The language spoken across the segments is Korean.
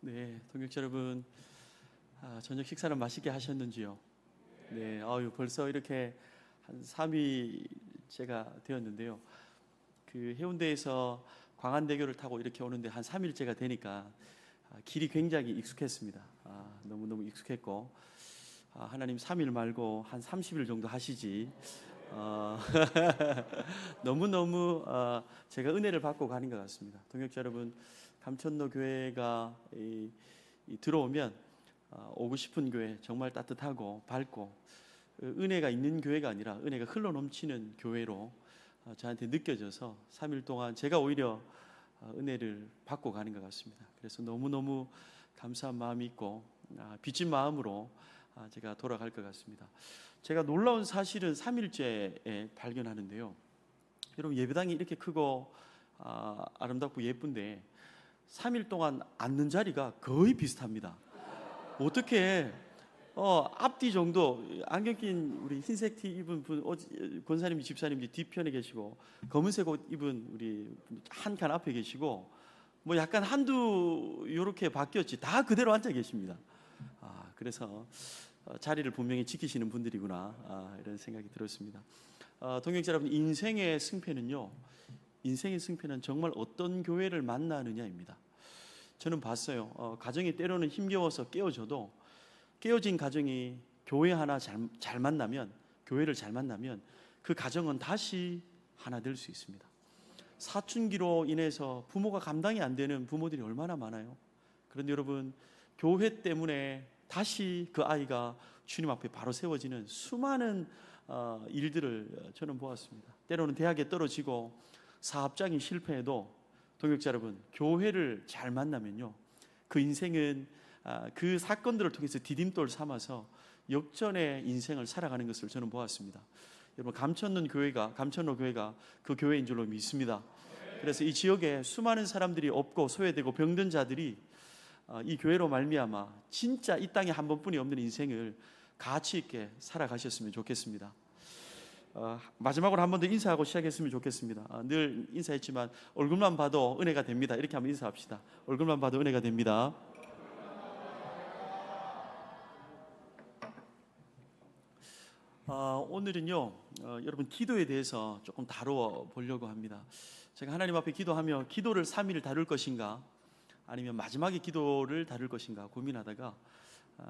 네, 동역자 여러분, 저녁 식사는 맛있게 하셨는지요? 네, 벌써 이렇게 한 3일째가 되었는데요. 그 해운대에서 광안대교를 타고 이렇게 오는데 한 3일째가 되니까 길이 굉장히 익숙했습니다. 너무너무 익숙했고, 하나님 3일 말고 한 30일 정도 하시지. 너무너무 제가 은혜를 받고 가는 것 같습니다. 동역자 여러분, 감천로 교회가 들어오면 오고 싶은 교회, 정말 따뜻하고 밝고 은혜가 있는 교회가 아니라 은혜가 흘러 넘치는 교회로 저한테 느껴져서 3일 동안 제가 오히려 은혜를 받고 가는 것 같습니다. 그래서 너무너무 감사한 마음이 있고 빚진 마음으로 제가 돌아갈 것 같습니다. 제가 놀라운 사실은 3일째에 발견하는데요. 여러분, 예배당이 이렇게 크고 아름답고 예쁜데 3일 동안 앉는 자리가 거의 비슷합니다. 어떻게 앞뒤 정도 안경 낀 우리 흰색 티 입은 분 권사님 집사님이 뒤편에 계시고 검은색 옷 입은 우리 한 칸 앞에 계시고 뭐 약간 한두 요렇게 바뀌었지 다 그대로 앉아 계십니다. 그래서 자리를 분명히 지키시는 분들이구나 이런 생각이 들었습니다. 동역자 여러분, 인생의 승패는 정말 어떤 교회를 만나느냐입니다. 저는 봤어요. 가정이 때로는 힘겨워서 깨어져도 깨어진 가정이 교회 하나 잘 만나면, 교회를 잘 만나면 그 가정은 다시 하나 될 수 있습니다. 사춘기로 인해서 부모가 감당이 안 되는 부모들이 얼마나 많아요. 그런데 여러분, 교회 때문에 다시 그 아이가 주님 앞에 바로 세워지는 수많은 일들을 저는 보았습니다. 때로는 대학에 떨어지고 사업장이 실패해도 동역자 여러분, 교회를 잘 만나면요, 그 인생은 그 사건들을 통해서 디딤돌 삼아서 역전의 인생을 살아가는 것을 저는 보았습니다. 여러분, 감천로 교회가 그 교회인 줄로 믿습니다. 그래서 이 지역에 수많은 사람들이 없고 소외되고 병든 자들이 이 교회로 말미암아 진짜 이 땅에 한 번뿐이 없는 인생을 가치 있게 살아가셨으면 좋겠습니다. 마지막으로 한 번 더 인사하고 시작했으면 좋겠습니다. 늘 인사했지만 얼굴만 봐도 은혜가 됩니다. 이렇게 한번 인사합시다. 얼굴만 봐도 은혜가 됩니다. 오늘은요, 여러분, 기도에 대해서 조금 다루어 보려고 합니다. 제가 하나님 앞에 기도하며 기도를 3일 다룰 것인가 아니면 마지막에 기도를 다룰 것인가 고민하다가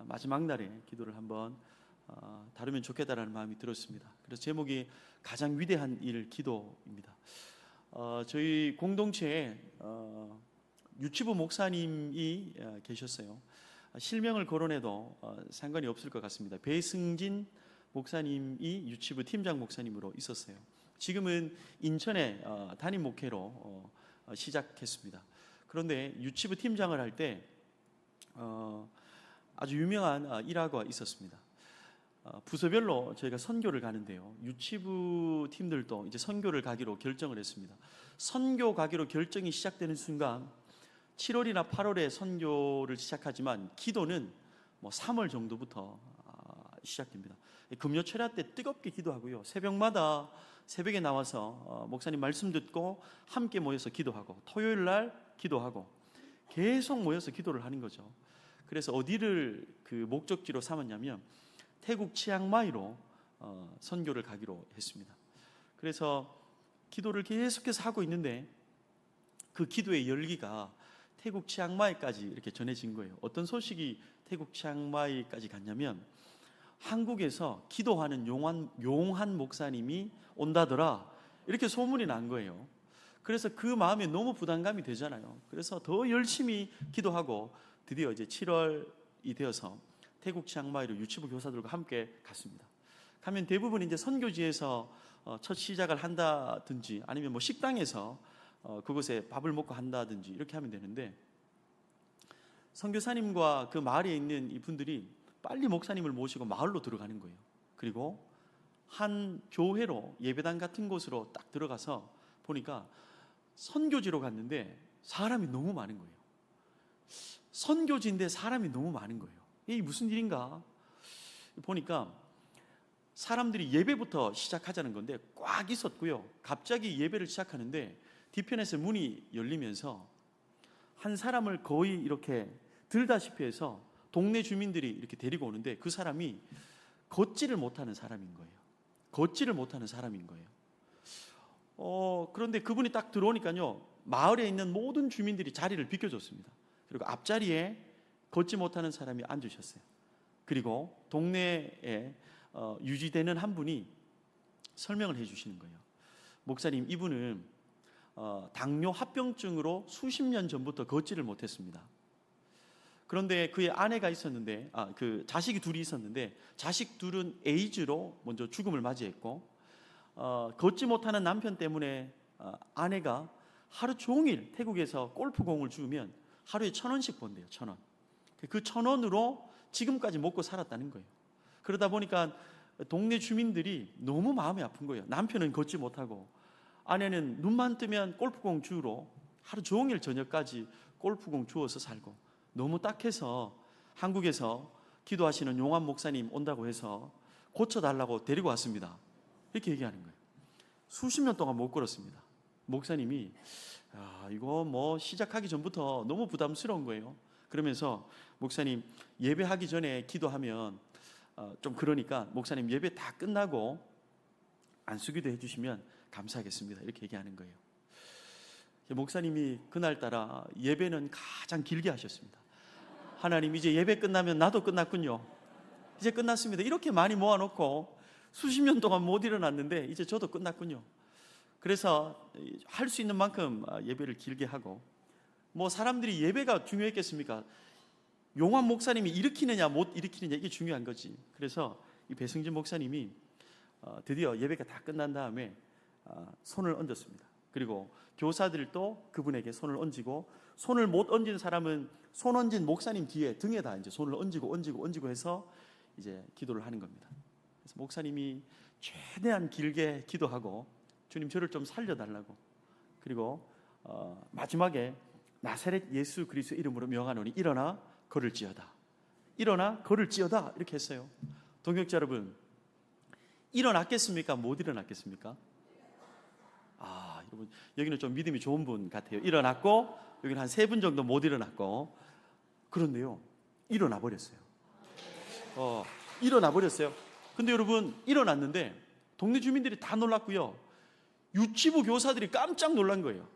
마지막 날에 기도를 한번 다루면 좋겠다라는 마음이 들었습니다. 그래서 제목이 가장 위대한 일 기도입니다. 저희 공동체에 유치부 목사님이 계셨어요. 실명을 거론해도 상관이 없을 것 같습니다. 배승진 목사님이 유치부 팀장 목사님으로 있었어요. 지금은 인천에 담임 목회로 시작했습니다. 그런데 유치부 팀장을 할 때 아주 유명한 일화가 있었습니다. 부서별로 저희가 선교를 가는데요, 유치부 팀들도 이제 선교를 가기로 결정을 했습니다. 선교 가기로 결정이 시작되는 순간 7월이나 8월에 선교를 시작하지만 기도는 3월 정도부터 시작됩니다. 금요 철야 때 뜨겁게 기도하고요, 새벽마다 새벽에 나와서 목사님 말씀 듣고 함께 모여서 기도하고, 토요일 날 기도하고, 계속 모여서 기도를 하는 거죠. 그래서 어디를 그 목적지로 삼았냐면 태국 치앙마이로 선교를 가기로 했습니다. 그래서 기도를 계속해서 하고 있는데 그 기도의 열기가 태국 치앙마이까지 이렇게 전해진 거예요. 어떤 소식이 태국 치앙마이까지 갔냐면 한국에서 기도하는 용한 목사님이 온다더라, 이렇게 소문이 난 거예요. 그래서 그 마음에 너무 부담감이 되잖아요. 그래서 더 열심히 기도하고 드디어 이제 7월이 되어서 태국 치앙마이로 유치부 교사들과 함께 갔습니다. 가면 대부분 이제 선교지에서 첫 시작을 한다든지 아니면 식당에서 그곳에 밥을 먹고 한다든지 이렇게 하면 되는데, 선교사님과 그 마을에 있는 이분들이 빨리 목사님을 모시고 마을로 들어가는 거예요. 그리고 한 교회로, 예배당 같은 곳으로 딱 들어가서 보니까 선교지로 갔는데 사람이 너무 많은 거예요. 선교지인데 사람이 너무 많은 거예요. 이게 무슨 일인가 보니까 사람들이 예배부터 시작하자는 건데 꽉 있었고요. 갑자기 예배를 시작하는데 뒤편에서 문이 열리면서 한 사람을 거의 이렇게 들다시피 해서 동네 주민들이 이렇게 데리고 오는데 그 사람이 걷지를 못하는 사람인 거예요. 걷지를 못하는 사람인 거예요. 그런데 그분이 딱 들어오니까요, 마을에 있는 모든 주민들이 자리를 비켜줬습니다. 그리고 앞자리에 걷지 못하는 사람이 앉으셨어요. 그리고 동네에 유지되는 한 분이 설명을 해주시는 거예요. 목사님, 이분은 당뇨 합병증으로 수십 년 전부터 걷지를 못했습니다. 그런데 그의 아내가 있었는데, 그 자식이 둘이 있었는데, 자식 둘은 에이즈로 먼저 죽음을 맞이했고, 걷지 못하는 남편 때문에 아내가 하루 종일 태국에서 골프공을 주우면 하루에 1,000원씩 번대요. 1,000원. 그 1,000원으로 지금까지 먹고 살았다는 거예요. 그러다 보니까 동네 주민들이 너무 마음이 아픈 거예요. 남편은 걷지 못하고 아내는 눈만 뜨면 골프공 주우러 하루 종일 저녁까지 골프공 주워서 살고, 너무 딱해서 한국에서 기도하시는 용환 목사님 온다고 해서 고쳐달라고 데리고 왔습니다. 이렇게 얘기하는 거예요. 수십 년 동안 못 걸었습니다. 목사님이 이거 뭐 시작하기 전부터 너무 부담스러운 거예요. 그러면서 목사님, 예배하기 전에 기도하면 좀 그러니까 목사님 예배 다 끝나고 안수기도 해주시면 감사하겠습니다. 이렇게 얘기하는 거예요. 목사님이 그날따라 예배는 가장 길게 하셨습니다. 하나님, 이제 예배 끝나면 나도 끝났군요. 이제 끝났습니다. 이렇게 많이 모아놓고 수십 년 동안 못 일어났는데 이제 저도 끝났군요. 그래서 할 수 있는 만큼 예배를 길게 하고, 뭐 사람들이 예배가 중요했겠습니까? 용환 목사님이 일으키느냐 못 일으키느냐 이게 중요한 거지. 그래서 이 배승진 목사님이 드디어 예배가 다 끝난 다음에 손을 얹었습니다. 그리고 교사들도 그분에게 손을 얹고, 손을 못 얹은 사람은 손 얹은 목사님 뒤에 등에다 이제 손을 얹고 해서 이제 기도를 하는 겁니다. 그래서 목사님이 최대한 길게 기도하고, 주님 저를 좀 살려달라고, 그리고 마지막에 나사렛 예수 그리스도 이름으로 명하노니 일어나 걸을지어다, 일어나 걸을지어다 이렇게 했어요. 동역자 여러분, 일어났겠습니까? 못 일어났겠습니까? 여러분, 여기는 좀 믿음이 좋은 분 같아요. 일어났고, 여기는 한 3분 정도 못 일어났고. 그런데요, 일어나 버렸어요. 일어나 버렸어요. 근데 여러분, 일어났는데 동네 주민들이 다 놀랐고요, 유치부 교사들이 깜짝 놀란 거예요.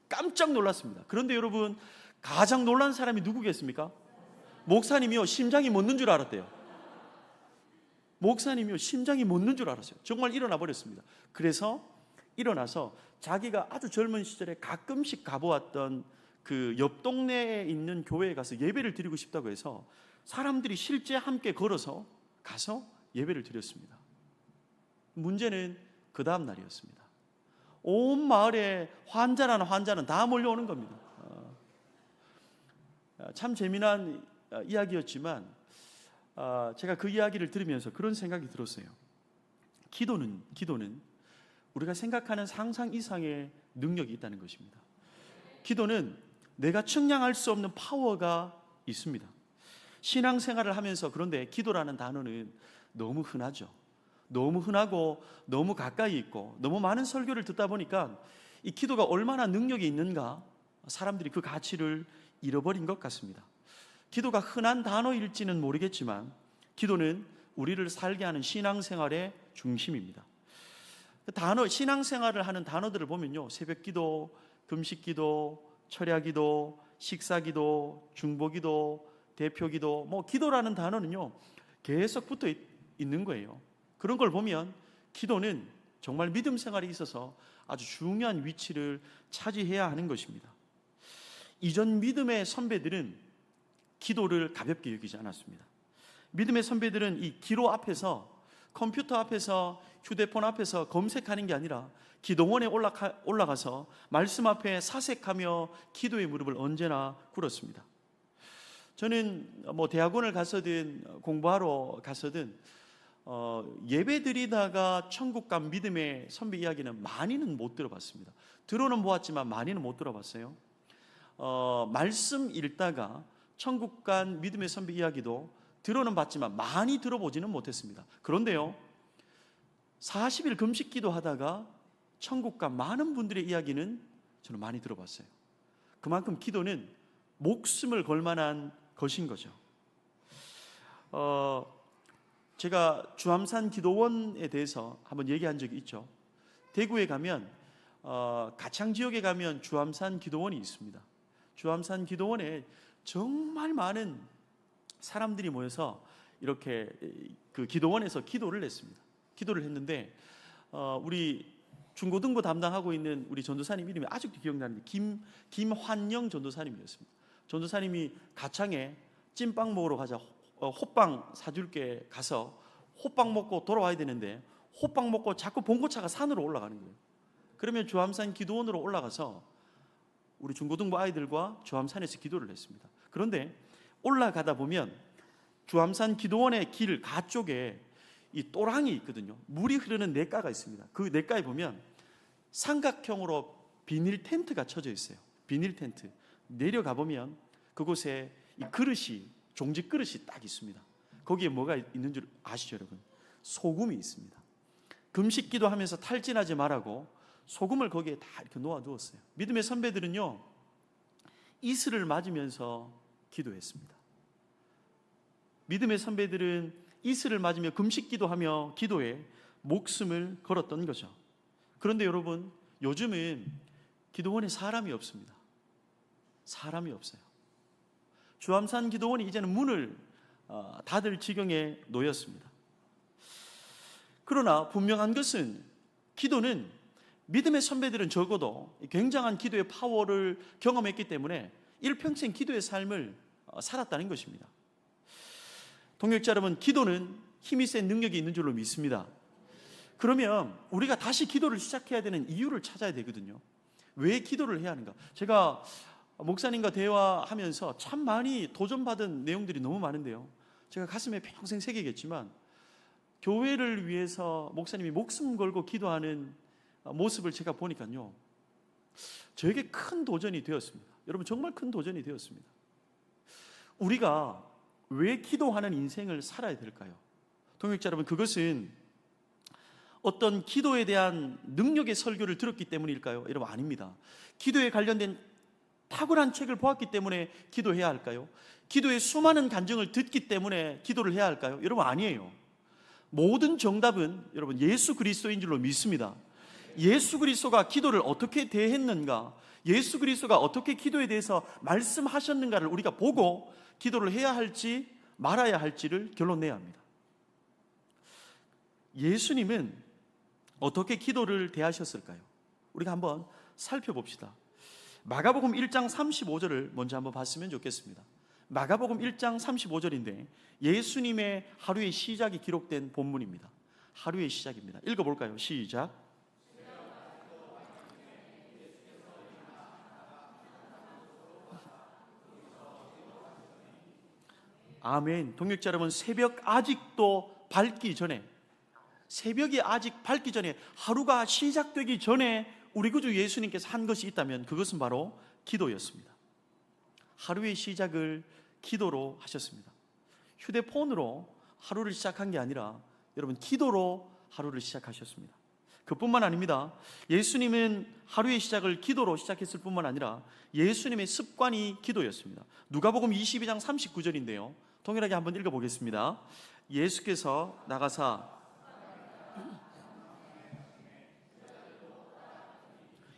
깜짝 놀랐습니다. 그런데 여러분, 가장 놀란 사람이 누구겠습니까? 목사님이요, 심장이 멎는 줄 알았대요. 목사님이요, 심장이 멎는 줄 알았어요. 정말 일어나 버렸습니다. 그래서 일어나서 자기가 아주 젊은 시절에 가끔씩 가보았던 그 옆 동네에 있는 교회에 가서 예배를 드리고 싶다고 해서 사람들이 실제 함께 걸어서 가서 예배를 드렸습니다. 문제는 그 다음 날이었습니다. 온 마을에 환자는 다 몰려오는 겁니다. 참 재미난 이야기였지만 제가 그 이야기를 들으면서 그런 생각이 들었어요. 기도는 우리가 생각하는 상상 이상의 능력이 있다는 것입니다. 기도는 내가 측량할 수 없는 파워가 있습니다. 신앙생활을 하면서 그런데 기도라는 단어는 너무 흔하죠. 너무 흔하고 너무 가까이 있고 너무 많은 설교를 듣다 보니까 이 기도가 얼마나 능력이 있는가, 사람들이 그 가치를 잃어버린 것 같습니다. 기도가 흔한 단어일지는 모르겠지만 기도는 우리를 살게 하는 신앙생활의 중심입니다. 신앙생활을 하는 단어들을 보면요, 새벽기도, 금식기도, 철야기도, 식사기도, 중보기도, 대표기도, 뭐 기도라는 단어는요 계속 붙어 있는 거예요. 그런 걸 보면 기도는 정말 믿음 생활에 있어서 아주 중요한 위치를 차지해야 하는 것입니다. 이전 믿음의 선배들은 기도를 가볍게 여기지 않았습니다. 믿음의 선배들은 이 기로 앞에서, 컴퓨터 앞에서, 휴대폰 앞에서 검색하는 게 아니라 기도원에 올라가서 말씀 앞에 사색하며 기도의 무릎을 언제나 꿇었습니다. 저는 뭐 대학원을 가서든 공부하러 가서든 예배 드리다가 천국 간 믿음의 선배 이야기는 많이는 못 들어봤습니다. 들어는 보았지만 많이는 못 들어봤어요. 말씀 읽다가 천국 간 믿음의 선배 이야기도 들어는 봤지만 많이 들어보지는 못했습니다. 그런데요, 40일 금식 기도하다가 천국과 많은 분들의 이야기는 저는 많이 들어봤어요. 그만큼 기도는 목숨을 걸 만한 것인 거죠. 제가 주암산 기도원에 대해서 한번 얘기한 적이 있죠. 대구에 가면 가창 지역에 가면 주암산 기도원이 있습니다. 주암산 기도원에 정말 많은 사람들이 모여서 이렇게 그 기도원에서 기도를 했습니다. 기도를 했는데 우리 중고등부 담당하고 있는 우리 전도사님 이름이 아직도 기억나는데 김환영 전도사님이었습니다. 전도사님이 가창에 찐빵 먹으러 가자, 호빵 사줄게 가서 호빵 먹고 돌아와야 되는데 호빵 먹고 자꾸 봉고차가 산으로 올라가는 거예요. 그러면 주암산 기도원으로 올라가서 우리 중고등부 아이들과 주암산에서 기도를 했습니다. 그런데 올라가다 보면 주암산 기도원의 길 가쪽에 이 또랑이 있거든요. 물이 흐르는 냇가가 있습니다. 그 냇가에 보면 삼각형으로 비닐 텐트가 쳐져 있어요. 비닐 텐트. 내려가 보면 그곳에 이 그릇이, 종지 그릇이 딱 있습니다. 거기에 뭐가 있는 줄 아시죠, 여러분? 소금이 있습니다. 금식 기도하면서 탈진하지 말라고 소금을 거기에 다 이렇게 놓아두었어요. 믿음의 선배들은요, 이슬을 맞으면서 기도했습니다. 믿음의 선배들은 이슬을 맞으며 금식 기도하며 기도에 목숨을 걸었던 거죠. 그런데 여러분, 요즘은 기도원에 사람이 없습니다. 사람이 없어요. 주암산 기도원이 이제는 문을 닫을 지경에 놓였습니다. 그러나 분명한 것은 기도는 믿음의 선배들은 적어도 굉장한 기도의 파워를 경험했기 때문에 일평생 기도의 삶을 살았다는 것입니다. 동역자 여러분, 기도는 힘이 센 능력이 있는 줄로 믿습니다. 그러면 우리가 다시 기도를 시작해야 되는 이유를 찾아야 되거든요. 왜 기도를 해야 하는가? 제가 목사님과 대화하면서 참 많이 도전받은 내용들이 너무 많은데요, 제가 가슴에 평생 새기겠지만 교회를 위해서 목사님이 목숨 걸고 기도하는 모습을 제가 보니까요, 저에게 큰 도전이 되었습니다. 여러분, 정말 큰 도전이 되었습니다. 우리가 왜 기도하는 인생을 살아야 될까요? 동역자 여러분, 그것은 어떤 기도에 대한 능력의 설교를 들었기 때문일까요? 여러분, 아닙니다. 기도에 관련된 탁월한 책을 보았기 때문에 기도해야 할까요? 기도의 수많은 간증을 듣기 때문에 기도를 해야 할까요? 여러분, 아니에요. 모든 정답은 여러분 예수 그리스도인 줄로 믿습니다. 예수 그리스도가 기도를 어떻게 대했는가, 예수 그리스도가 어떻게 기도에 대해서 말씀하셨는가를 우리가 보고 기도를 해야 할지 말아야 할지를 결론내야 합니다. 예수님은 어떻게 기도를 대하셨을까요? 우리가 한번 살펴봅시다. 마가복음 1장 35절을 먼저 한번 봤으면 좋겠습니다. 마가복음 1장 35절인데 예수님의 하루의 시작이 기록된 본문입니다. 하루의 시작입니다. 읽어볼까요? 시작. 아멘. 동역자 여러분, 새벽 아직도 밝기 전에, 새벽이 아직 밝기 전에, 하루가 시작되기 전에 우리 구주 예수님께서 한 것이 있다면 그것은 바로 기도였습니다. 하루의 시작을 기도로 하셨습니다. 휴대폰으로 하루를 시작한 게 아니라 여러분, 기도로 하루를 시작하셨습니다. 그뿐만 아닙니다. 예수님은 하루의 시작을 기도로 시작했을 뿐만 아니라 예수님의 습관이 기도였습니다. 누가복음 22장 39절인데요, 동일하게 한번 읽어보겠습니다. 예수께서 나가사,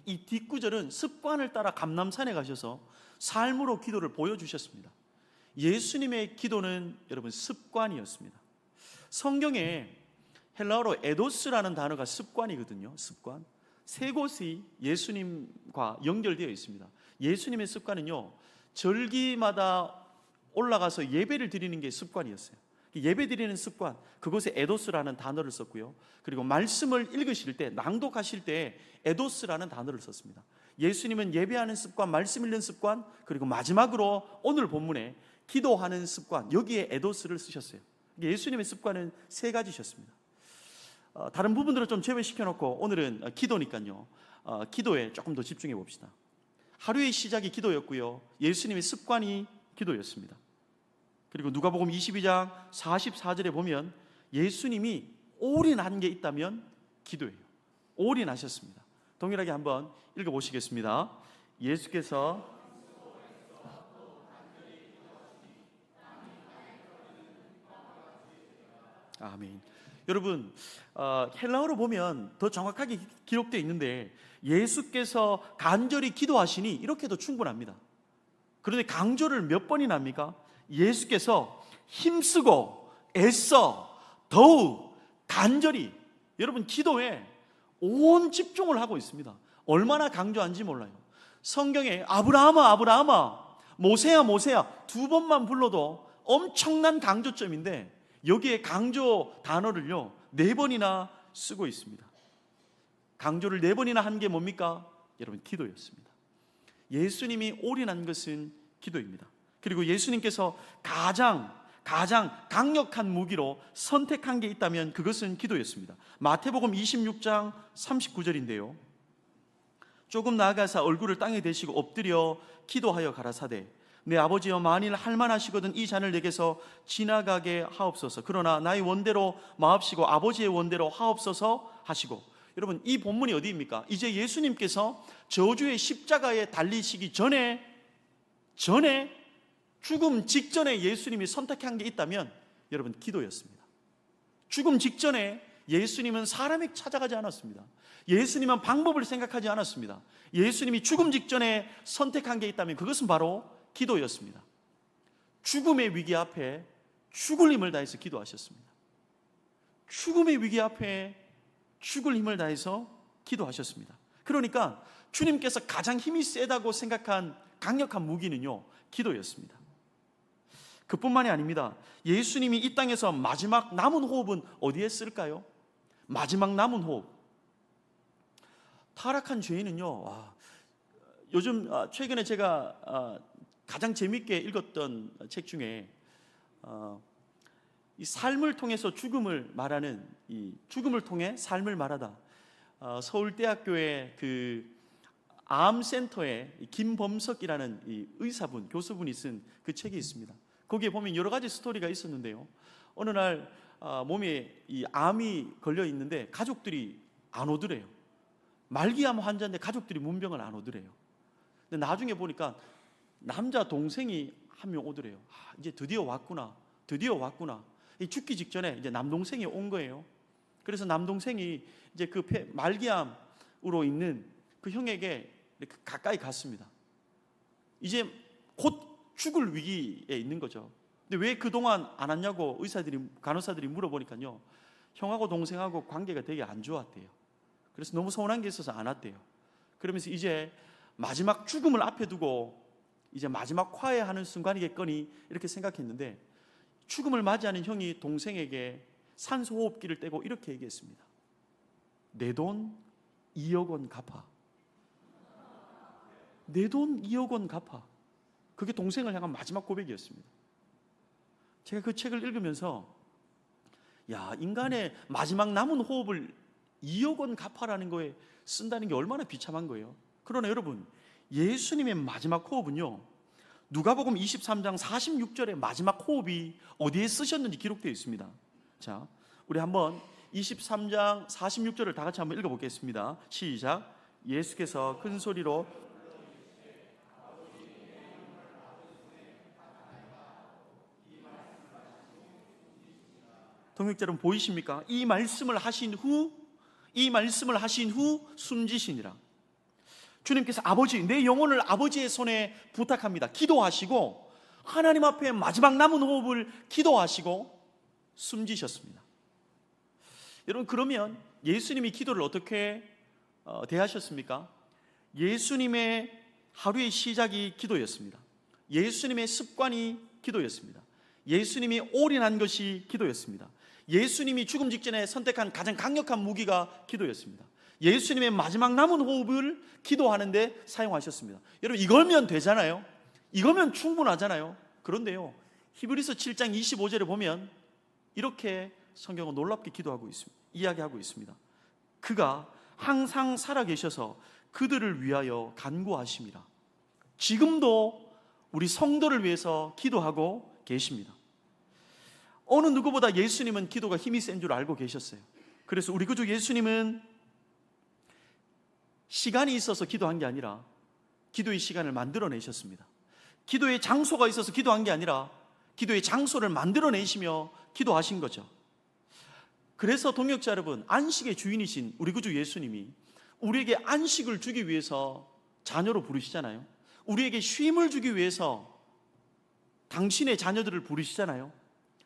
이 뒷구절은 습관을 따라 감람산에 가셔서 삶으로 기도를 보여주셨습니다. 예수님의 기도는 여러분 습관이었습니다. 성경에 헬라어로 에도스라는 단어가 습관이거든요. 습관. 세 곳이 예수님과 연결되어 있습니다. 예수님의 습관은요, 절기마다 올라가서 예배를 드리는 게 습관이었어요. 예배 드리는 습관, 그곳에 에도스라는 단어를 썼고요, 그리고 말씀을 읽으실 때, 낭독하실 때 에도스라는 단어를 썼습니다. 예수님은 예배하는 습관, 말씀 읽는 습관, 그리고 마지막으로 오늘 본문에 기도하는 습관, 여기에 에도스를 쓰셨어요. 예수님의 습관은 세 가지셨습니다. 다른 부분들을 좀 제외시켜놓고 오늘은 기도니까요, 기도에 조금 더 집중해 봅시다. 하루의 시작이 기도였고요, 예수님의 습관이 기도였습니다. 그리고 누가복음 22장 44절에 보면 예수님이 올인한 게 있다면 기도예요. 올인하셨습니다. 동일하게 한번 읽어보시겠습니다. 예수께서 아멘. 여러분, 헬라어로 보면 더 정확하게 기록되어 있는데 예수께서 간절히 기도하시니 이렇게도 충분합니다. 그런데 강조를 몇 번이나 합니까? 예수께서 힘쓰고 애써 더욱 간절히, 여러분 기도에 온 집중을 하고 있습니다. 얼마나 강조한지 몰라요. 성경에 아브라함아 아브라함아, 모세야 모세야 두 번만 불러도 엄청난 강조점인데 여기에 강조 단어를요 4번이나 쓰고 있습니다. 강조를 4번이나 한 게 뭡니까? 여러분 기도였습니다. 예수님이 올인한 것은 기도입니다. 그리고 예수님께서 가장 강력한 무기로 선택한 게 있다면 그것은 기도였습니다. 마태복음 26장 39절인데요 조금 나아가사 얼굴을 땅에 대시고 엎드려 기도하여 가라사대 내 아버지여 만일 할만하시거든 이 잔을 내게서 지나가게 하옵소서. 그러나 나의 원대로 마옵시고 아버지의 원대로 하옵소서 하시고. 여러분 이 본문이 어디입니까? 이제 예수님께서 저주의 십자가에 달리시기 전에 죽음 직전에 예수님이 선택한 게 있다면 여러분 기도였습니다. 죽음 직전에 예수님은 사람에 찾아가지 않았습니다. 예수님은 방법을 생각하지 않았습니다. 예수님이 죽음 직전에 선택한 게 있다면 그것은 바로 기도였습니다. 죽음의 위기 앞에 죽을 힘을 다해서 기도하셨습니다. 죽음의 위기 앞에 죽을 힘을 다해서 기도하셨습니다. 그러니까 주님께서 가장 힘이 세다고 생각한 강력한 무기는요 기도였습니다. 그뿐만이 아닙니다. 예수님이 이 땅에서 마지막 남은 호흡은 어디에 쓸까요? 마지막 남은 호흡. 타락한 죄인은요 요즘 최근에 제가 가장 재밌게 읽었던 책 중에 이 삶을 통해서 죽음을 말하는 이 죽음을 통해 삶을 말하다 서울대학교의 그 암센터에 김범석이라는 이 의사분 교수분이 쓴 그 책이 있습니다. 거기에 보면 여러 가지 스토리가 있었는데요 어느 날 몸에 이 암이 걸려 있는데 가족들이 안 오더래요. 말기암 환자인데 가족들이 문병을 안 오더래요. 근데 나중에 보니까 남자 동생이 한 명 오더래요. 이제 드디어 왔구나. 죽기 직전에 이제 남동생이 온 거예요. 그래서 남동생이 이제 그 말기암으로 있는 그 형에게 이렇게 가까이 갔습니다. 이제 곧 죽을 위기에 있는 거죠. 근데 왜 그동안 안 왔냐고 간호사들이 물어보니까요 형하고 동생하고 관계가 되게 안 좋았대요. 그래서 너무 서운한 게 있어서 안 왔대요. 그러면서 이제 마지막 죽음을 앞에 두고 이제 마지막 화해하는 순간이겠거니 이렇게 생각했는데 죽음을 맞이하는 형이 동생에게 산소호흡기를 떼고 이렇게 얘기했습니다. 내 돈 2억 원 갚아. 내 돈 2억 원 갚아. 그게 동생을 향한 마지막 고백이었습니다. 제가 그 책을 읽으면서 인간의 마지막 남은 호흡을 2억 원 갚아라는 거에 쓴다는 게 얼마나 비참한 거예요. 그러나 여러분 예수님의 마지막 호흡은요 누가복음 23장 46절의 마지막 호흡이 어디에 쓰셨는지 기록되어 있습니다. 자, 우리 한번 23장 46절을 다 같이 한번 읽어보겠습니다. 시작. 예수께서 큰 소리로 동역자 여러분 보이십니까? 이 말씀을 하신 후 숨지시니라. 주님께서 아버지 내 영혼을 아버지의 손에 부탁합니다. 기도하시고 하나님 앞에 마지막 남은 호흡을 기도하시고 숨지셨습니다. 여러분 그러면 예수님이 기도를 어떻게 대하셨습니까? 예수님의 하루의 시작이 기도였습니다. 예수님의 습관이 기도였습니다. 예수님이 올인한 것이 기도였습니다. 예수님이 죽음 직전에 선택한 가장 강력한 무기가 기도였습니다. 예수님의 마지막 남은 호흡을 기도하는데 사용하셨습니다. 여러분 이거면 되잖아요. 이거면 충분하잖아요. 그런데요 히브리서 7장 25절에 보면 이렇게 성경은 놀랍게 이야기하고 있습니다. 그가 항상 살아계셔서 그들을 위하여 간구하심이라. 지금도 우리 성도를 위해서 기도하고 계십니다. 어느 누구보다 예수님은 기도가 힘이 센 줄 알고 계셨어요. 그래서 우리 구주 예수님은 시간이 있어서 기도한 게 아니라 기도의 시간을 만들어내셨습니다. 기도의 장소가 있어서 기도한 게 아니라 기도의 장소를 만들어내시며 기도하신 거죠. 그래서 동역자 여러분, 안식의 주인이신 우리 구주 예수님이 우리에게 안식을 주기 위해서 자녀로 부르시잖아요. 우리에게 쉼을 주기 위해서 당신의 자녀들을 부르시잖아요.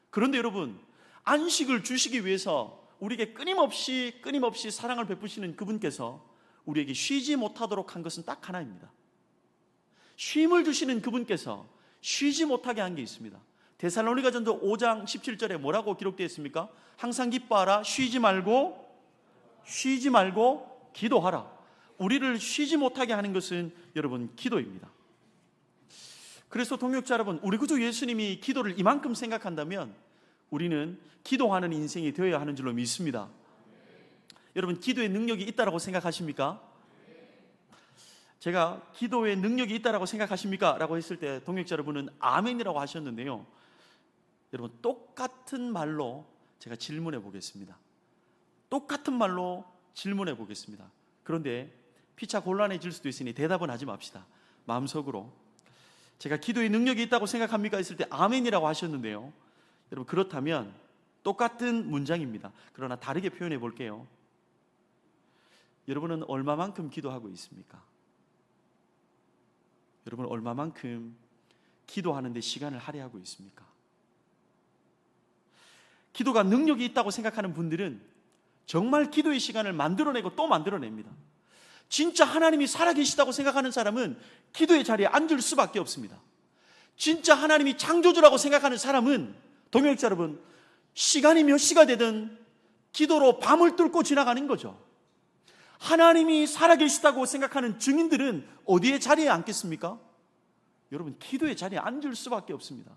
그런데 여러분, 안식을 주시기 위해서 우리에게 끊임없이 사랑을 베푸시는 그분께서 우리에게 쉬지 못하도록 한 것은 딱 하나입니다. 쉼을 주시는 그분께서 쉬지 못하게 한 게 있습니다. 데살로니가전서 5장 17절에 뭐라고 기록되어 있습니까? 항상 기뻐하라, 쉬지 말고 기도하라. 우리를 쉬지 못하게 하는 것은 여러분 기도입니다. 그래서 동역자 여러분, 우리 구주 예수님이 기도를 이만큼 생각한다면 우리는 기도하는 인생이 되어야 하는 줄로 믿습니다. 여러분, 기도의 능력이 있다라고 생각하십니까? 제가 기도의 능력이 있다라고 생각하십니까? 라고 했을 때 동역자 여러분은 아멘이라고 하셨는데요. 여러분, 똑같은 말로 제가 질문해 보겠습니다. 똑같은 말로 질문해 보겠습니다. 그런데 피차 곤란해질 수도 있으니 대답은 하지 맙시다. 마음속으로 제가 기도의 능력이 있다고 생각합니까? 했을 때 아멘이라고 하셨는데요. 여러분, 그렇다면 똑같은 문장입니다. 그러나 다르게 표현해 볼게요. 여러분은 얼마만큼 기도하고 있습니까? 여러분, 얼마만큼 기도하는데 시간을 할애하고 있습니까? 기도가 능력이 있다고 생각하는 분들은 정말 기도의 시간을 만들어내고 또 만들어냅니다. 진짜 하나님이 살아계시다고 생각하는 사람은 기도의 자리에 앉을 수밖에 없습니다. 진짜 하나님이 창조주라고 생각하는 사람은, 동역자 여러분, 시간이 몇 시가 되든 기도로 밤을 뚫고 지나가는 거죠. 하나님이 살아계시다고 생각하는 증인들은 어디에 자리에 앉겠습니까? 여러분, 기도의 자리에 앉을 수밖에 없습니다.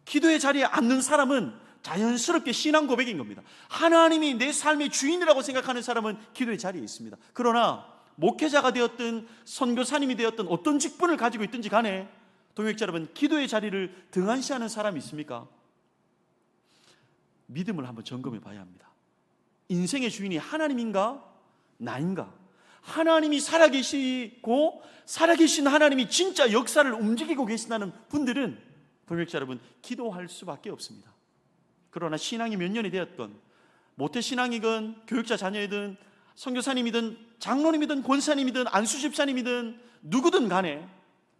기도의 자리에 앉는 사람은 자연스럽게 신앙 고백인 겁니다. 하나님이 내 삶의 주인이라고 생각하는 사람은 기도의 자리에 있습니다. 그러나 목회자가 되었든 선교사님이 되었든 어떤 직분을 가지고 있든지 간에 동역자 여러분, 기도의 자리를 등한시하는 사람이 있습니까? 믿음을 한번 점검해 봐야 합니다. 인생의 주인이 하나님인가? 나인가? 하나님이 살아계시고 살아계신 하나님이 진짜 역사를 움직이고 계신다는 분들은 동역자 여러분, 기도할 수밖에 없습니다. 그러나 신앙이 몇 년이 되었건, 모태신앙이든 교육자 자녀이든 선교사님이든 장로님이든 권사님이든 안수집사님이든 누구든 간에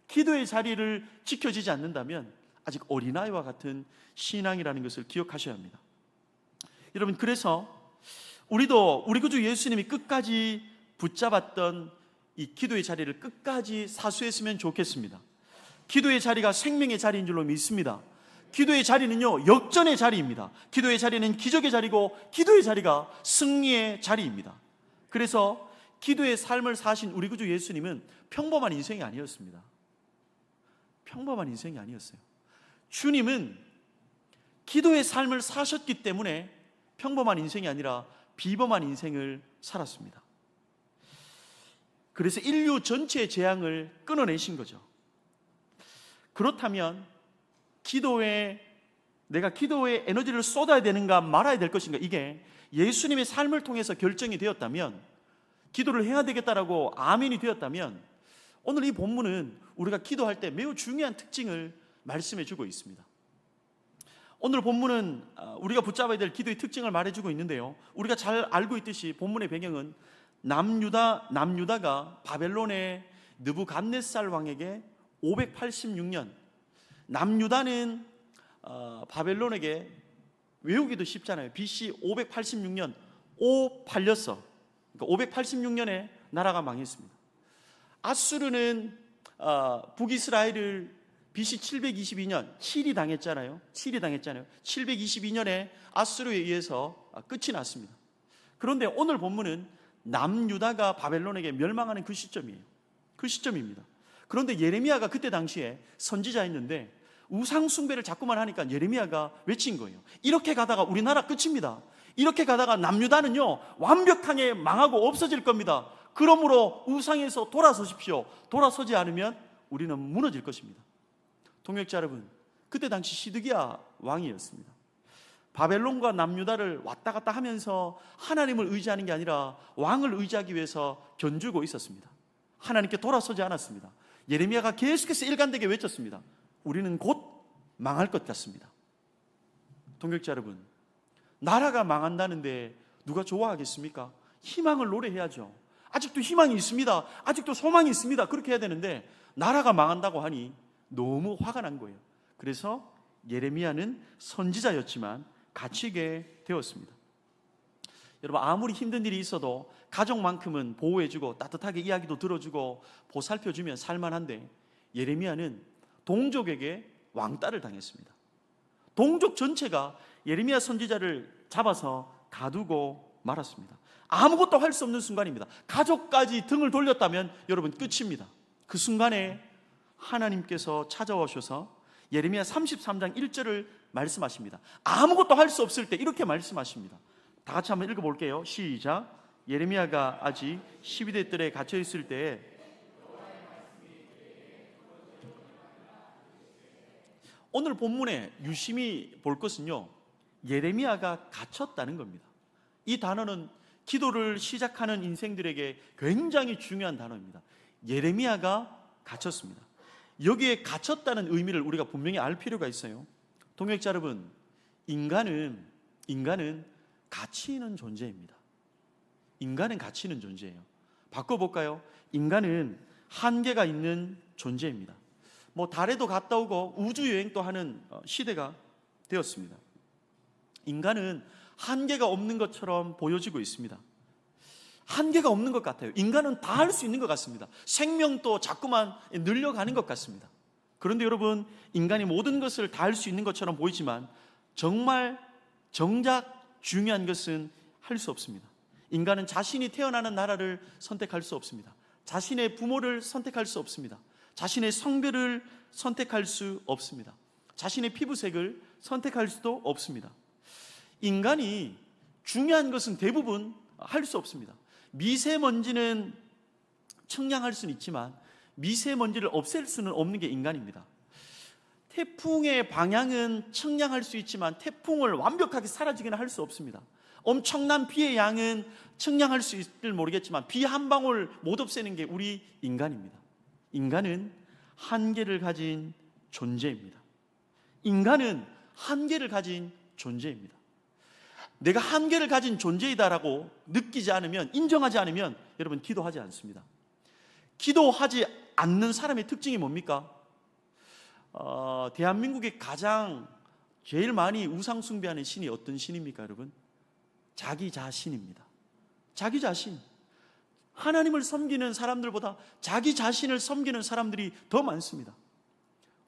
기도의 자리를 지켜지지 않는다면 아직 어린아이와 같은 신앙이라는 것을 기억하셔야 합니다. 여러분, 그래서 우리도 우리 구주 예수님이 끝까지 붙잡았던 이 기도의 자리를 끝까지 사수했으면 좋겠습니다. 기도의 자리가 생명의 자리인 줄로 믿습니다. 기도의 자리는요, 역전의 자리입니다. 기도의 자리는 기적의 자리고 기도의 자리가 승리의 자리입니다. 그래서 기도의 삶을 사신 우리 구주 예수님은 평범한 인생이 아니었습니다. 평범한 인생이 아니었어요. 주님은 기도의 삶을 사셨기 때문에 평범한 인생이 아니라 비범한 인생을 살았습니다. 그래서 인류 전체의 재앙을 끊어내신 거죠. 그렇다면 내가 기도에 에너지를 쏟아야 되는가 말아야 될 것인가, 이게 예수님의 삶을 통해서 결정이 되었다면, 기도를 해야 되겠다라고 아멘이 되었다면, 오늘 이 본문은 우리가 기도할 때 매우 중요한 특징을 말씀해 주고 있습니다. 오늘 본문은 우리가 붙잡아야 될 기도의 특징을 말해주고 있는데요, 우리가 잘 알고 있듯이 본문의 배경은 남유다가 바벨론의 느부갓네살 왕에게 586년, 남유다는 바벨론에게 외우기도 쉽잖아요. BC 586년 5팔렸어. 그러니까 586년에 나라가 망했습니다. 아수르는 북이스라엘을 BC 722년 칠이 당했잖아요. 722년에 아수르에 의해서 끝이 났습니다. 그런데 오늘 본문은 남유다가 바벨론에게 멸망하는 그 시점이에요. 그 시점입니다. 그런데 예레미야가 그때 당시에 선지자였는데 우상 숭배를 자꾸만 하니까 예레미야가 외친 거예요. 이렇게 가다가 우리나라 끝입니다. 이렇게 가다가 남유다는요, 완벽하게 망하고 없어질 겁니다. 그러므로 우상에서 돌아서십시오. 돌아서지 않으면 우리는 무너질 것입니다. 동역자 여러분, 그때 당시 시드기야 왕이었습니다. 바벨론과 남유다를 왔다 갔다 하면서 하나님을 의지하는 게 아니라 왕을 의지하기 위해서 견주고 있었습니다. 하나님께 돌아서지 않았습니다. 예레미야가 계속해서 일관되게 외쳤습니다. 우리는 곧 망할 것 같습니다. 동역자 여러분, 나라가 망한다는데 누가 좋아하겠습니까? 희망을 노래해야죠. 아직도 희망이 있습니다. 아직도 소망이 있습니다. 그렇게 해야 되는데 나라가 망한다고 하니 너무 화가 난 거예요. 그래서 예레미야는 선지자였지만 갇히게 되었습니다. 여러분, 아무리 힘든 일이 있어도 가족만큼은 보호해주고 따뜻하게 이야기도 들어주고 보살펴주면 살만한데, 예레미야는 동족에게 왕따를 당했습니다. 동족 전체가 예레미야 선지자를 잡아서 가두고 말았습니다. 아무것도 할 수 없는 순간입니다. 가족까지 등을 돌렸다면 여러분 끝입니다. 그 순간에 하나님께서 찾아오셔서 예레미야 33장 1절을 말씀하십니다. 아무것도 할 수 없을 때 이렇게 말씀하십니다. 다 같이 한번 읽어볼게요. 시작. 예레미야가 아직 12대 뜰에 갇혀 있을 때에 오늘 본문에 유심히 볼 것은요, 예레미야가 갇혔다는 겁니다. 이 단어는 기도를 시작하는 인생들에게 굉장히 중요한 단어입니다. 예레미야가 갇혔습니다. 여기에 갇혔다는 의미를 우리가 분명히 알 필요가 있어요. 동역자 여러분, 인간은 가치 있는 존재입니다. 인간은 가치 있는 존재예요. 바꿔볼까요? 인간은 한계가 있는 존재입니다. 달에도 갔다 오고 우주여행도 하는 시대가 되었습니다. 인간은 한계가 없는 것처럼 보여지고 있습니다. 한계가 없는 것 같아요. 인간은 다 할 수 있는 것 같습니다. 생명도 자꾸만 늘려가는 것 같습니다. 그런데 여러분, 인간이 모든 것을 다 할 수 있는 것처럼 보이지만 정작 중요한 것은 할 수 없습니다. 인간은 자신이 태어나는 나라를 선택할 수 없습니다. 자신의 부모를 선택할 수 없습니다. 자신의 성별을 선택할 수 없습니다. 자신의 피부색을 선택할 수도 없습니다. 인간이 중요한 것은 대부분 할 수 없습니다. 미세먼지는 측량할 수는 있지만 미세먼지를 없앨 수는 없는 게 인간입니다. 태풍의 방향은 측량할 수 있지만 태풍을 완벽하게 사라지게는 할 수 없습니다. 엄청난 비의 양은 측량할 수 있을지 모르겠지만 비 한 방울 못 없애는 게 우리 인간입니다. 인간은 한계를 가진 존재입니다. 인간은 한계를 가진 존재입니다. 내가 한계를 가진 존재이다라고 느끼지 않으면, 인정하지 않으면 여러분 기도하지 않습니다. 기도하지 않는 사람의 특징이 뭡니까? 대한민국에 제일 많이 우상 숭배하는 신이 어떤 신입니까, 여러분? 자기 자신입니다. 자기 자신. 하나님을 섬기는 사람들보다 자기 자신을 섬기는 사람들이 더 많습니다.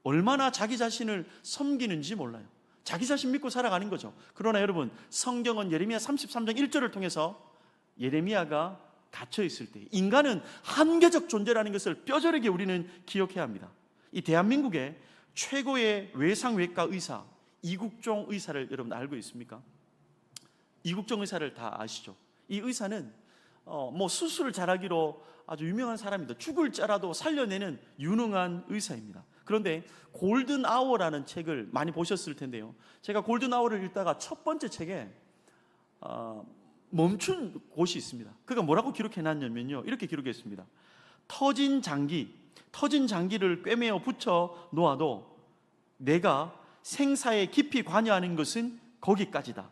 얼마나 자기 자신을 섬기는지 몰라요. 자기 자신 믿고 살아가는 거죠. 그러나 여러분, 성경은 예레미야 33장 1절을 통해서 예레미야가 갇혀 있을 때 인간은 한계적 존재라는 것을 뼈저리게 우리는 기억해야 합니다. 이 대한민국의 최고의 외상외과 의사 이국종 의사를 여러분 알고 있습니까? 이국종 의사를 다 아시죠? 이 의사는 수술을 잘하기로 아주 유명한 사람입니다. 죽을 자라도 살려내는 유능한 의사입니다. 그런데 골든 아워라는 책을 많이 보셨을 텐데요, 제가 골든 아워를 읽다가 첫 번째 책에 멈춘 곳이 있습니다. 그가 뭐라고 기록해놨냐면요, 이렇게 기록했습니다. 터진 장기를 꿰매어 붙여 놓아도 내가 생사에 깊이 관여하는 것은 거기까지다.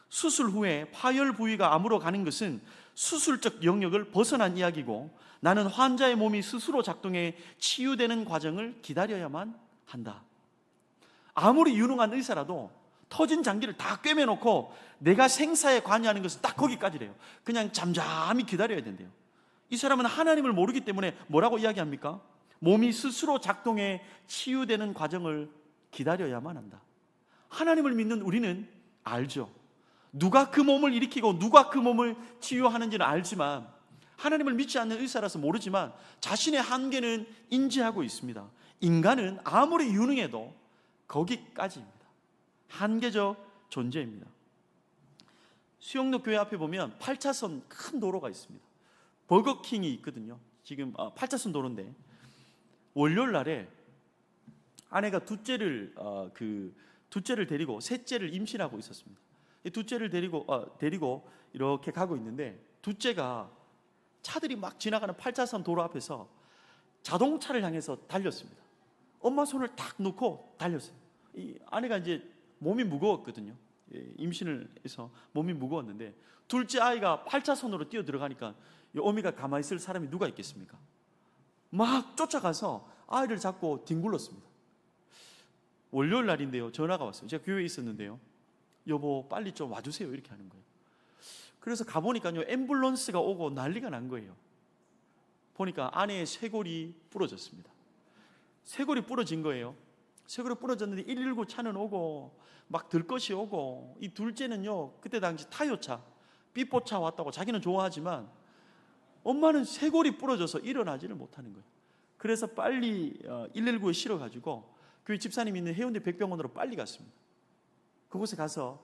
수술 후에 파열 부위가 아물어 가는 것은 수술적 영역을 벗어난 이야기고, 나는 환자의 몸이 스스로 작동해 치유되는 과정을 기다려야만 한다. 아무리 유능한 의사라도 터진 장기를 다 꿰매놓고 내가 생사에 관여하는 것은 딱 거기까지래요. 그냥 잠잠히 기다려야 된대요. 이 사람은 하나님을 모르기 때문에 뭐라고 이야기합니까? 몸이 스스로 작동해 치유되는 과정을 기다려야만 한다. 하나님을 믿는 우리는 알죠. 누가 그 몸을 일으키고 누가 그 몸을 치유하는지는 알지만, 하나님을 믿지 않는 의사라서 모르지만 자신의 한계는 인지하고 있습니다. 인간은 아무리 유능해도 거기까지입니다. 한계적 존재입니다. 수영로 교회 앞에 보면 8차선 큰 도로가 있습니다. 버거킹이 있거든요. 지금 8차선 도로인데, 월요일 날에 아내가 둘째를 둘째를 데리고 셋째를 임신하고 있었습니다. 이 둘째를 데리고 이렇게 가고 있는데 둘째가 차들이 막 지나가는 8차선 도로 앞에서 자동차를 향해서 달렸습니다. 엄마 손을 탁 놓고 달렸어요. 이 아내가 이제 몸이 무거웠거든요. 임신을 해서 몸이 무거웠는데 둘째 아이가 8차선으로 뛰어 들어가니까 이 어미가 가만히 있을 사람이 누가 있겠습니까? 막 쫓아가서 아이를 잡고 뒹굴렀습니다. 월요일 날인데요, 전화가 왔어요. 제가 교회에 있었는데요, 여보 빨리 좀 와주세요, 이렇게 하는 거예요. 그래서 가보니까요, 앰뷸런스가 오고 난리가 난 거예요. 보니까 아내의 쇄골이 부러졌습니다. 쇄골이 부러진 거예요. 쇄골이 부러졌는데 119 차는 오고 막 들것이 오고, 이 둘째는요 그때 당시 타요차, 삐뽀차 왔다고 자기는 좋아하지만 엄마는 쇄골이 부러져서 일어나지를 못하는 거예요. 그래서 빨리 119에 실어가지고 교회 집사님이 있는 해운대 백병원으로 빨리 갔습니다. 그곳에 가서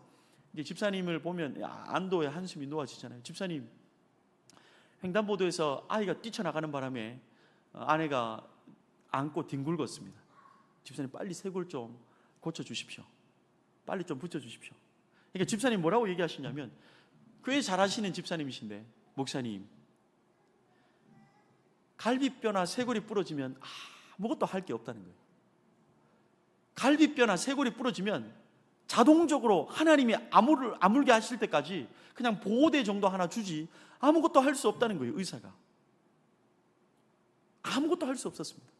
이제 집사님을 보면 안도의 한숨이 놓아지잖아요. 집사님, 횡단보도에서 아이가 뛰쳐나가는 바람에 아내가 안고 뒹굴었습니다. 집사님 빨리 쇄골 좀 고쳐주십시오. 빨리 좀 붙여주십시오. 그러니까 집사님 뭐라고 얘기하시냐면, 꽤 잘하시는 집사님이신데, 목사님, 갈비뼈나 쇄골이 부러지면 아무것도 할 게 없다는 거예요. 갈비뼈나 쇄골이 부러지면 자동적으로 하나님이 아물게 하실 때까지 그냥 보호대 정도 하나 주지 아무것도 할 수 없다는 거예요. 의사가 아무것도 할 수 없었습니다.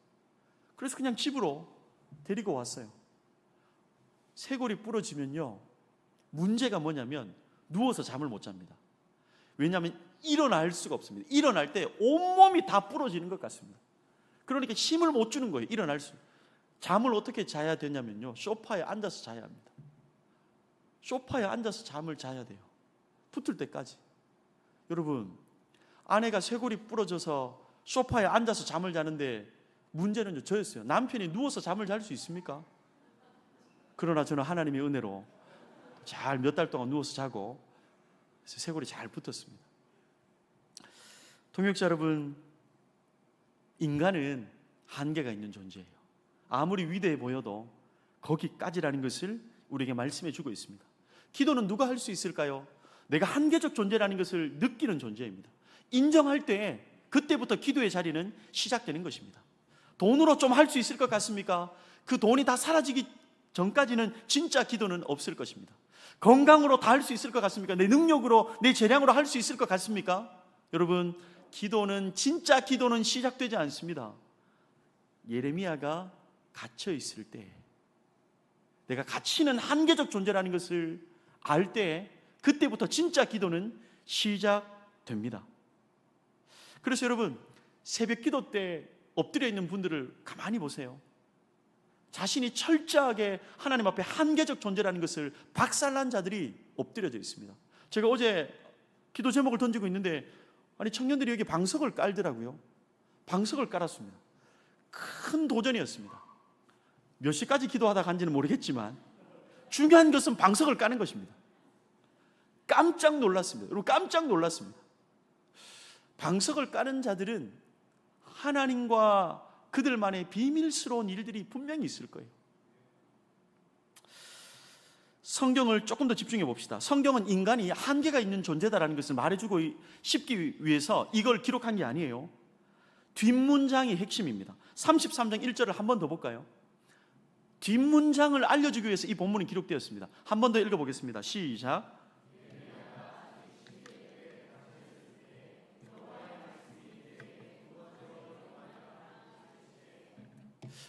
그래서 그냥 집으로 데리고 왔어요. 쇄골이 부러지면요, 문제가 뭐냐면 누워서 잠을 못 잡니다. 왜냐하면 일어날 수가 없습니다. 일어날 때 온몸이 다 부러지는 것 같습니다. 그러니까 힘을 못 주는 거예요. 일어날 수. 잠을 어떻게 자야 되냐면요, 소파에 앉아서 자야 합니다. 소파에 앉아서 잠을 자야 돼요. 붙을 때까지. 여러분, 아내가 쇄골이 부러져서 소파에 앉아서 잠을 자는데 문제는 저였어요. 남편이 누워서 잠을 잘 수 있습니까? 그러나 저는 하나님의 은혜로 잘 몇 달 동안 누워서 자고 쇄골이 잘 붙었습니다. 동역자 여러분, 인간은 한계가 있는 존재예요. 아무리 위대해 보여도 거기까지라는 것을 우리에게 말씀해 주고 있습니다. 기도는 누가 할 수 있을까요? 내가 한계적 존재라는 것을 느끼는 존재입니다. 인정할 때 그때부터 기도의 자리는 시작되는 것입니다. 돈으로 좀 할 수 있을 것 같습니까? 그 돈이 다 사라지기 전까지는 진짜 기도는 없을 것입니다. 건강으로 다 할 수 있을 것 같습니까? 내 능력으로, 내 재량으로 할 수 있을 것 같습니까? 여러분, 진짜 기도는 시작되지 않습니다. 예레미야가 갇혀 있을 때, 내가 갇히는 한계적 존재라는 것을 알 때, 그때부터 진짜 기도는 시작됩니다. 그래서 여러분, 새벽 기도 때 엎드려 있는 분들을 가만히 보세요. 자신이 철저하게 하나님 앞에 한계적 존재라는 것을 박살난 자들이 엎드려져 있습니다. 제가 어제 기도 제목을 던지고 있는데, 아니 청년들이 여기 방석을 깔더라고요. 방석을 깔았습니다. 큰 도전이었습니다. 몇 시까지 기도하다 간지는 모르겠지만 중요한 것은 방석을 까는 것입니다. 깜짝 놀랐습니다. 여러분, 깜짝 놀랐습니다. 방석을 까는 자들은 하나님과 그들만의 비밀스러운 일들이 분명히 있을 거예요. 성경을 조금 더 집중해 봅시다. 성경은 인간이 한계가 있는 존재다라는 것을 말해주고 싶기 위해서 이걸 기록한 게 아니에요. 뒷문장이 핵심입니다. 33장 1절을 한 번 더 볼까요? 뒷문장을 알려주기 위해서 이 본문이 기록되었습니다. 한 번 더 읽어보겠습니다. 시작.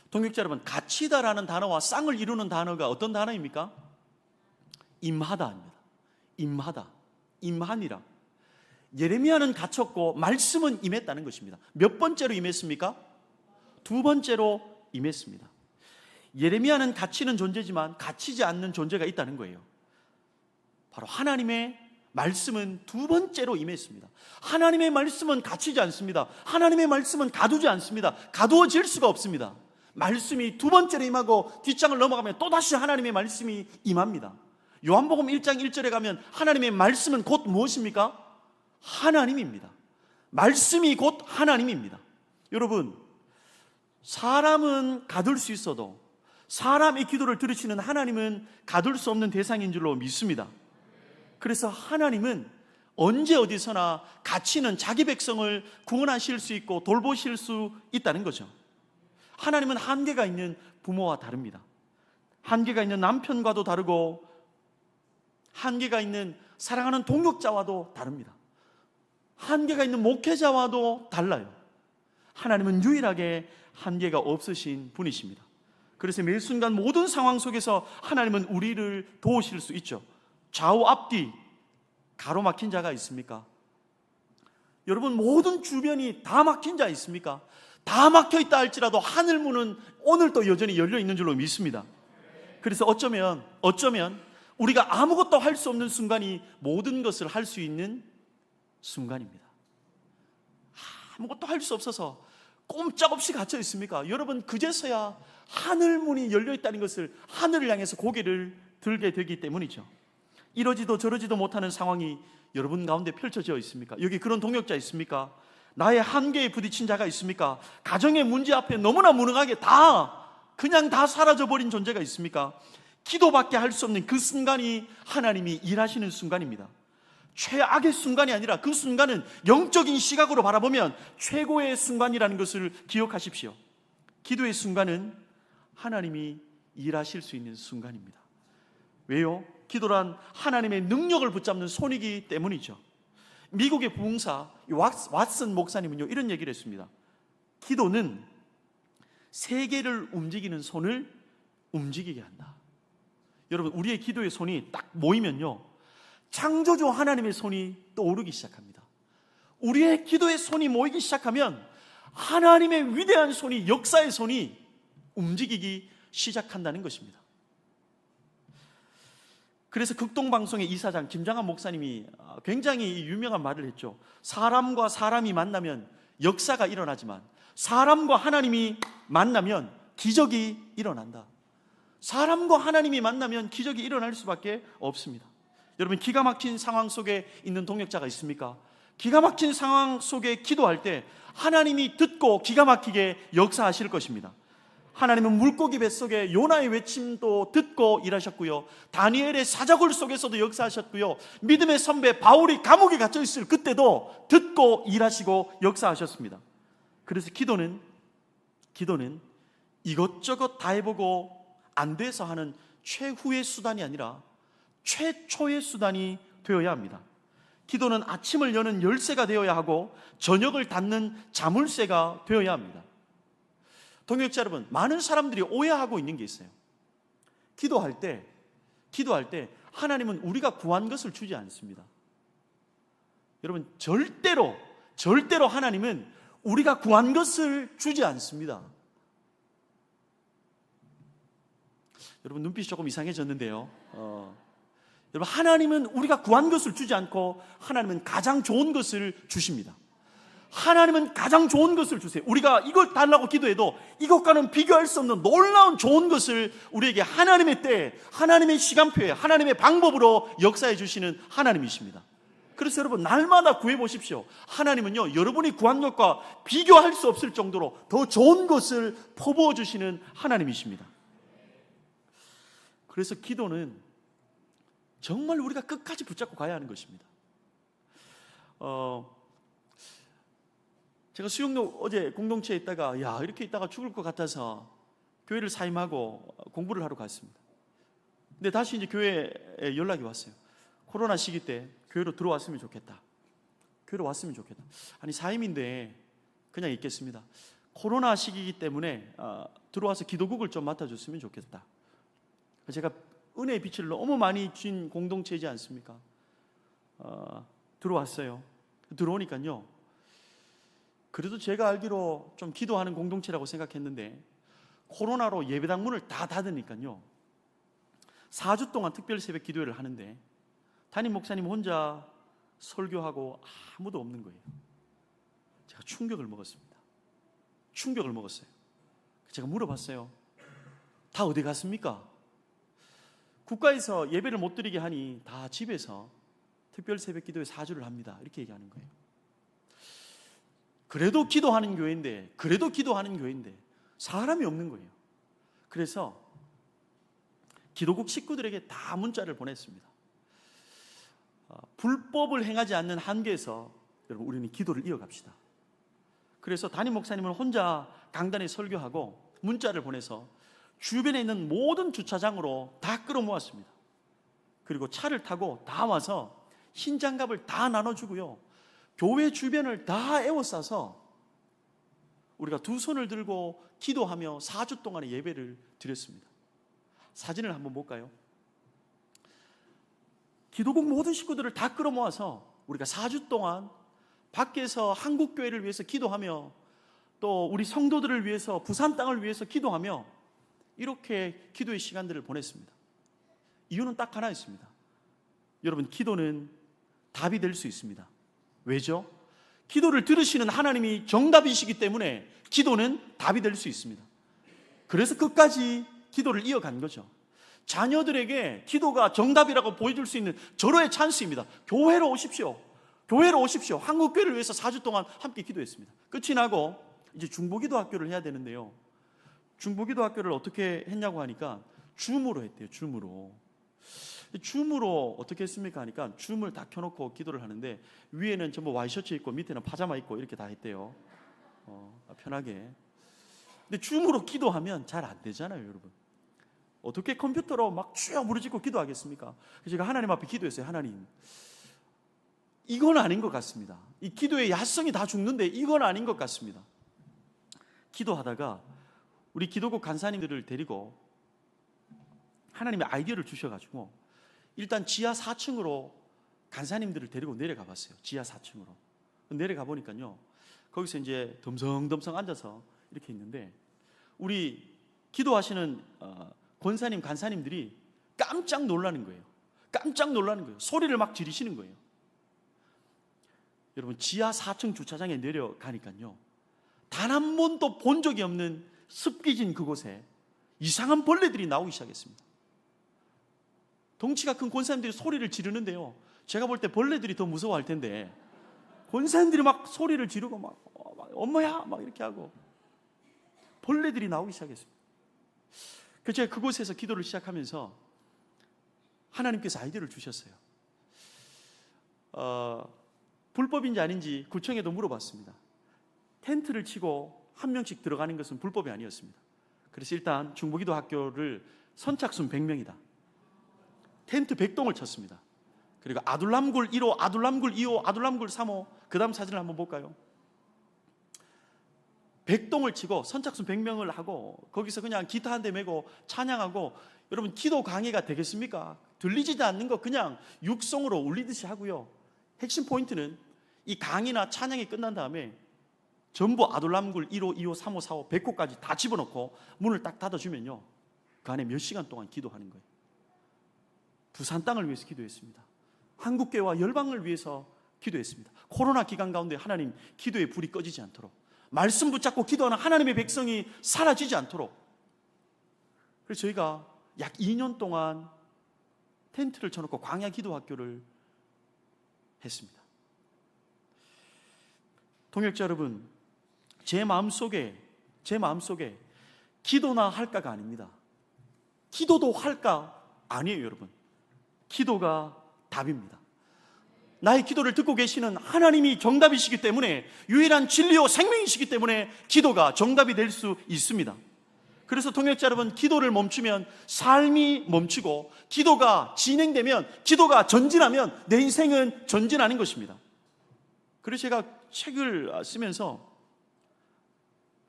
동역자 여러분, 갇히다라는 단어와 쌍을 이루는 단어가 어떤 단어입니까? 임하다입니다. 임하다, 임하니라. 예레미야는 갇혔고 말씀은 임했다는 것입니다. 몇 번째로 임했습니까? 두 번째로 임했습니다. 예레미야는 갇히는 존재지만 갇히지 않는 존재가 있다는 거예요. 바로 하나님의 말씀은 두 번째로 임했습니다. 하나님의 말씀은 갇히지 않습니다. 하나님의 말씀은 가두지 않습니다. 가두어질 수가 없습니다. 말씀이 두 번째로 임하고 뒷장을 넘어가면 또다시 하나님의 말씀이 임합니다. 요한복음 1장 1절에 가면 하나님의 말씀은 곧 무엇입니까? 하나님입니다. 말씀이 곧 하나님입니다. 여러분, 사람은 가둘 수 있어도, 사람의 기도를 들으시는 하나님은 가둘 수 없는 대상인 줄로 믿습니다. 그래서 하나님은 언제 어디서나 가치 있는 자기 백성을 구원하실 수 있고 돌보실 수 있다는 거죠. 하나님은 한계가 있는 부모와 다릅니다. 한계가 있는 남편과도 다르고 한계가 있는 사랑하는 동역자와도 다릅니다. 한계가 있는 목회자와도 달라요. 하나님은 유일하게 한계가 없으신 분이십니다. 그래서 매 순간 모든 상황 속에서 하나님은 우리를 도우실 수 있죠. 좌우 앞뒤 가로막힌 자가 있습니까? 여러분, 모든 주변이 다 막힌 자 있습니까? 다 막혀 있다 할지라도 하늘 문은 오늘도 여전히 열려 있는 줄로 믿습니다. 그래서 어쩌면 우리가 아무것도 할 수 없는 순간이 모든 것을 할 수 있는 순간입니다. 아무것도 할 수 없어서 꼼짝없이 갇혀 있습니까? 여러분, 그제서야 하늘 문이 열려 있다는 것을, 하늘을 향해서 고개를 들게 되기 때문이죠. 이러지도 저러지도 못하는 상황이 여러분 가운데 펼쳐져 있습니까? 여기 그런 동역자 있습니까? 나의 한계에 부딪힌 자가 있습니까? 가정의 문제 앞에 너무나 무능하게 그냥 다 사라져버린 존재가 있습니까? 기도밖에 할 수 없는 그 순간이 하나님이 일하시는 순간입니다. 최악의 순간이 아니라 그 순간은 영적인 시각으로 바라보면 최고의 순간이라는 것을 기억하십시오. 기도의 순간은 하나님이 일하실 수 있는 순간입니다. 왜요? 기도란 하나님의 능력을 붙잡는 손이기 때문이죠. 미국의 부흥사 왓슨 목사님은요, 이런 얘기를 했습니다. 기도는 세계를 움직이는 손을 움직이게 한다. 여러분, 우리의 기도의 손이 딱 모이면요, 창조주 하나님의 손이 떠오르기 시작합니다. 우리의 기도의 손이 모이기 시작하면 하나님의 위대한 손이, 역사의 손이 움직이기 시작한다는 것입니다. 그래서 극동방송의 이사장 김장한 목사님이 굉장히 유명한 말을 했죠. 사람과 사람이 만나면 역사가 일어나지만 사람과 하나님이 만나면 기적이 일어난다. 사람과 하나님이 만나면 기적이 일어날 수밖에 없습니다. 여러분, 기가 막힌 상황 속에 있는 동역자가 있습니까? 기가 막힌 상황 속에 기도할 때 하나님이 듣고 기가 막히게 역사하실 것입니다. 하나님은 물고기 뱃속에 요나의 외침도 듣고 일하셨고요, 다니엘의 사자굴 속에서도 역사하셨고요, 믿음의 선배 바울이 감옥에 갇혀 있을 그때도 듣고 일하시고 역사하셨습니다. 그래서 기도는 이것저것 다 해보고 안 돼서 하는 최후의 수단이 아니라 최초의 수단이 되어야 합니다. 기도는 아침을 여는 열쇠가 되어야 하고 저녁을 닫는 자물쇠가 되어야 합니다. 동역자 여러분, 많은 사람들이 오해하고 있는 게 있어요. 기도할 때 하나님은 우리가 구한 것을 주지 않습니다. 여러분, 절대로 하나님은 우리가 구한 것을 주지 않습니다. 여러분, 눈빛이 조금 이상해졌는데요. 여러분, 하나님은 우리가 구한 것을 주지 않고 하나님은 가장 좋은 것을 주십니다. 하나님은 가장 좋은 것을 주세요. 우리가 이걸 달라고 기도해도 이것과는 비교할 수 없는 놀라운 좋은 것을 우리에게 하나님의 때에, 하나님의 시간표에, 하나님의 방법으로 역사해 주시는 하나님이십니다. 그래서 여러분, 날마다 구해보십시오. 하나님은요, 여러분이 구한 것과 비교할 수 없을 정도로 더 좋은 것을 퍼부어 주시는 하나님이십니다. 그래서 기도는 정말 우리가 끝까지 붙잡고 가야 하는 것입니다. 제가 수영로 어제 공동체에 있다가 이렇게 있다가 죽을 것 같아서 교회를 사임하고 공부를 하러 갔습니다. 근데 다시 이제 교회에 연락이 왔어요. 코로나 시기 때 교회로 들어왔으면 좋겠다. 교회로 왔으면 좋겠다. 아니, 사임인데 그냥 있겠습니다. 코로나 시기이기 때문에 들어와서 기도국을 좀 맡아줬으면 좋겠다. 제가 은혜의 빛을 너무 많이 준 공동체이지 않습니까? 들어왔어요. 들어오니까요, 그래도 제가 알기로 좀 기도하는 공동체라고 생각했는데 코로나로 예배당 문을 다 닫으니까요, 4주 동안 특별 새벽 기도회를 하는데 담임 목사님 혼자 설교하고 아무도 없는 거예요. 제가 충격을 먹었습니다. 제가 물어봤어요. 다 어디 갔습니까? 국가에서 예배를 못 드리게 하니 다 집에서 특별 새벽 기도회 4주를 합니다. 이렇게 얘기하는 거예요. 그래도 기도하는 교회인데 사람이 없는 거예요. 그래서 기도국 식구들에게 다 문자를 보냈습니다. 불법을 행하지 않는 한계에서 여러분 우리는 기도를 이어갑시다. 그래서 담임 목사님은 혼자 강단에 설교하고 문자를 보내서 주변에 있는 모든 주차장으로 다 끌어모았습니다. 그리고 차를 타고 다 와서 흰 장갑을 다 나눠주고요, 교회 주변을 다 에워싸서 우리가 두 손을 들고 기도하며 4주 동안의 예배를 드렸습니다. 사진을 한번 볼까요? 기도국 모든 식구들을 다 끌어모아서 우리가 4주 동안 밖에서 한국교회를 위해서 기도하며 또 우리 성도들을 위해서, 부산 땅을 위해서 기도하며 이렇게 기도의 시간들을 보냈습니다. 이유는 딱 하나 있습니다. 여러분, 기도는 답이 될 수 있습니다. 왜죠? 기도를 들으시는 하나님이 정답이시기 때문에 기도는 답이 될 수 있습니다. 그래서 끝까지 기도를 이어간 거죠. 자녀들에게 기도가 정답이라고 보여줄 수 있는 절호의 찬스입니다. 교회로 오십시오. 교회로 오십시오. 한국교회를 위해서 4주 동안 함께 기도했습니다. 끝이 나고 이제 중보기도 학교를 해야 되는데요, 중보기도 학교를 어떻게 했냐고 하니까 줌으로 했대요. 줌으로 어떻게 했습니까 하니까 줌을 다 켜놓고 기도를 하는데 위에는 전부 와이셔츠 입고 밑에는 파자마 입고 이렇게 다 했대요. 편하게. 근데 줌으로 기도하면 잘 안 되잖아요, 여러분. 어떻게 컴퓨터로 막 쭉 부르짖고 기도하겠습니까? 그래서 제가 하나님 앞에 기도했어요. 하나님, 이건 아닌 것 같습니다. 이 기도의 야성이 다 죽는데 이건 아닌 것 같습니다. 기도하다가 우리 기도국 간사님들을 데리고 하나님의 아이디어를 주셔가지고 일단 지하 4층으로 간사님들을 데리고 내려가 봤어요. 지하 4층으로 내려가 보니까요, 거기서 이제 덤성덤성 앉아서 이렇게 있는데 우리 기도하시는 권사님, 간사님들이 깜짝 놀라는 거예요. 소리를 막 지르시는 거예요. 여러분, 지하 4층 주차장에 내려가니까요, 단 한 번도 본 적이 없는 습기진 그곳에 이상한 벌레들이 나오기 시작했습니다. 덩치가 큰 권사님들이 소리를 지르는데요, 제가 볼 때 벌레들이 더 무서워할 텐데 권사님들이 막 소리를 지르고 막 엄마야 막 이렇게 하고 벌레들이 나오기 시작했습니다. 그래서 제가 그곳에서 기도를 시작하면서 하나님께서 아이디어를 주셨어요. 불법인지 아닌지 구청에도 물어봤습니다. 텐트를 치고 한 명씩 들어가는 것은 불법이 아니었습니다. 그래서 일단 중보기도 학교를 선착순 100명이다. 텐트 100동을 쳤습니다. 그리고 아둘람굴 1호, 아둘람굴 2호, 아둘람굴 3호, 그 다음 사진을 한번 볼까요? 100동을 치고 선착순 100명을 하고 거기서 그냥 기타 한 대 메고 찬양하고, 여러분 기도 강의가 되겠습니까? 들리지도 않는 거 그냥 육성으로 울리듯이 하고요. 핵심 포인트는 이 강의나 찬양이 끝난 다음에 전부 아둘람굴 1호, 2호, 3호, 4호, 100호까지 다 집어넣고 문을 딱 닫아주면요, 그 안에 몇 시간 동안 기도하는 거예요. 부산 땅을 위해서 기도했습니다. 한국교회와 열방을 위해서 기도했습니다. 코로나 기간 가운데 하나님, 기도의 불이 꺼지지 않도록, 말씀 붙잡고 기도하는 하나님의 백성이 사라지지 않도록. 그래서 저희가 약 2년 동안 텐트를 쳐놓고 광야 기도학교를 했습니다. 동역자 여러분, 제 마음속에 기도나 할까가 아닙니다. 기도도 할까 아니에요, 여러분. 기도가 답입니다. 나의 기도를 듣고 계시는 하나님이 정답이시기 때문에, 유일한 진리요 생명이시기 때문에 기도가 정답이 될 수 있습니다. 그래서 동역자 여러분, 기도를 멈추면 삶이 멈추고, 기도가 진행되면, 기도가 전진하면 내 인생은 전진하는 것입니다. 그래서 제가 책을 쓰면서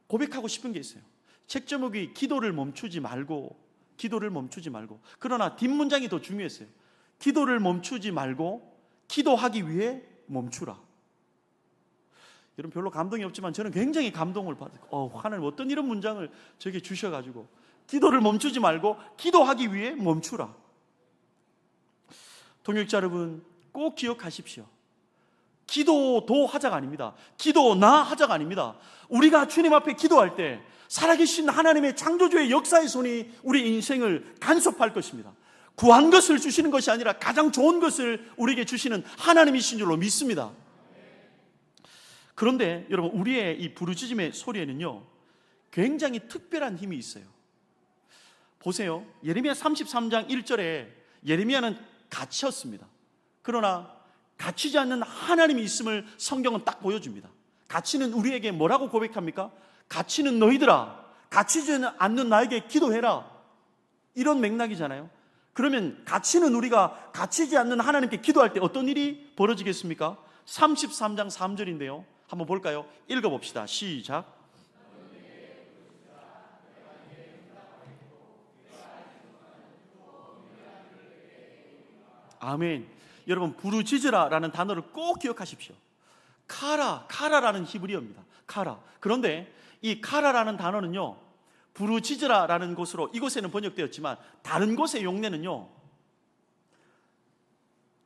고백하고 싶은 게 있어요. 책 제목이 기도를 멈추지 말고. 그러나 뒷문장이 더 중요했어요. 기도를 멈추지 말고 기도하기 위해 멈추라. 여러분, 별로 감동이 없지만 저는 굉장히 감동을 받았고, 하나님 어떤 이런 문장을 저에게 주셔가지고, 기도를 멈추지 말고 기도하기 위해 멈추라. 동역자 여러분, 꼭 기억하십시오. 기도도 하자가 아닙니다. 기도나 하자가 아닙니다. 우리가 주님 앞에 기도할 때 살아계신 하나님의 창조주의 역사의 손이 우리 인생을 간섭할 것입니다. 구한 것을 주시는 것이 아니라 가장 좋은 것을 우리에게 주시는 하나님이신 줄로 믿습니다. 그런데 여러분, 우리의 이 부르짖음의 소리에는요, 굉장히 특별한 힘이 있어요. 보세요. 예레미야 33장 1절에 예레미야는 갇혔습니다. 그러나 갇히지 않는 하나님이 있음을 성경은 딱 보여줍니다. 갇히는 우리에게 뭐라고 고백합니까? 갇히는 너희들아, 갇히지 않는 나에게 기도해라. 이런 맥락이잖아요. 그러면 갇히는 우리가 갇히지 않는 하나님께 기도할 때 어떤 일이 벌어지겠습니까? 33장 3절인데요. 한번 볼까요? 읽어봅시다. 시작. 아멘. 여러분, 부르짖으라라는 단어를 꼭 기억하십시오. 카라라는 히브리어입니다. 카라. 그런데 이 카라라는 단어는요, 부르짖으라라는 곳으로 이곳에는 번역되었지만 다른 곳의 용례는요,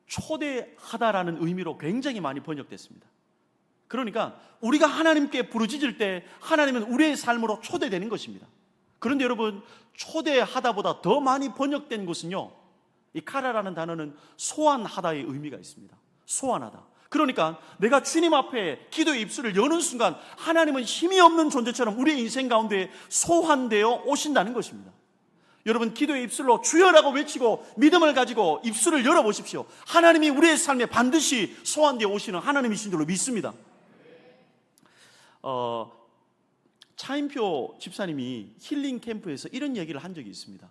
초대하다라는 의미로 굉장히 많이 번역됐습니다. 그러니까 우리가 하나님께 부르짖을 때 하나님은 우리의 삶으로 초대되는 것입니다. 그런데 여러분, 초대하다보다 더 많이 번역된 곳은요, 이 카라라는 단어는 소환하다의 의미가 있습니다. 소환하다. 그러니까 내가 주님 앞에 기도의 입술을 여는 순간 하나님은 힘이 없는 존재처럼 우리의 인생 가운데 소환되어 오신다는 것입니다. 여러분, 기도의 입술로 주여라고 외치고 믿음을 가지고 입술을 열어보십시오. 하나님이 우리의 삶에 반드시 소환되어 오시는 하나님이신 줄로 믿습니다. 차인표 집사님이 힐링 캠프에서 이런 얘기를 한 적이 있습니다.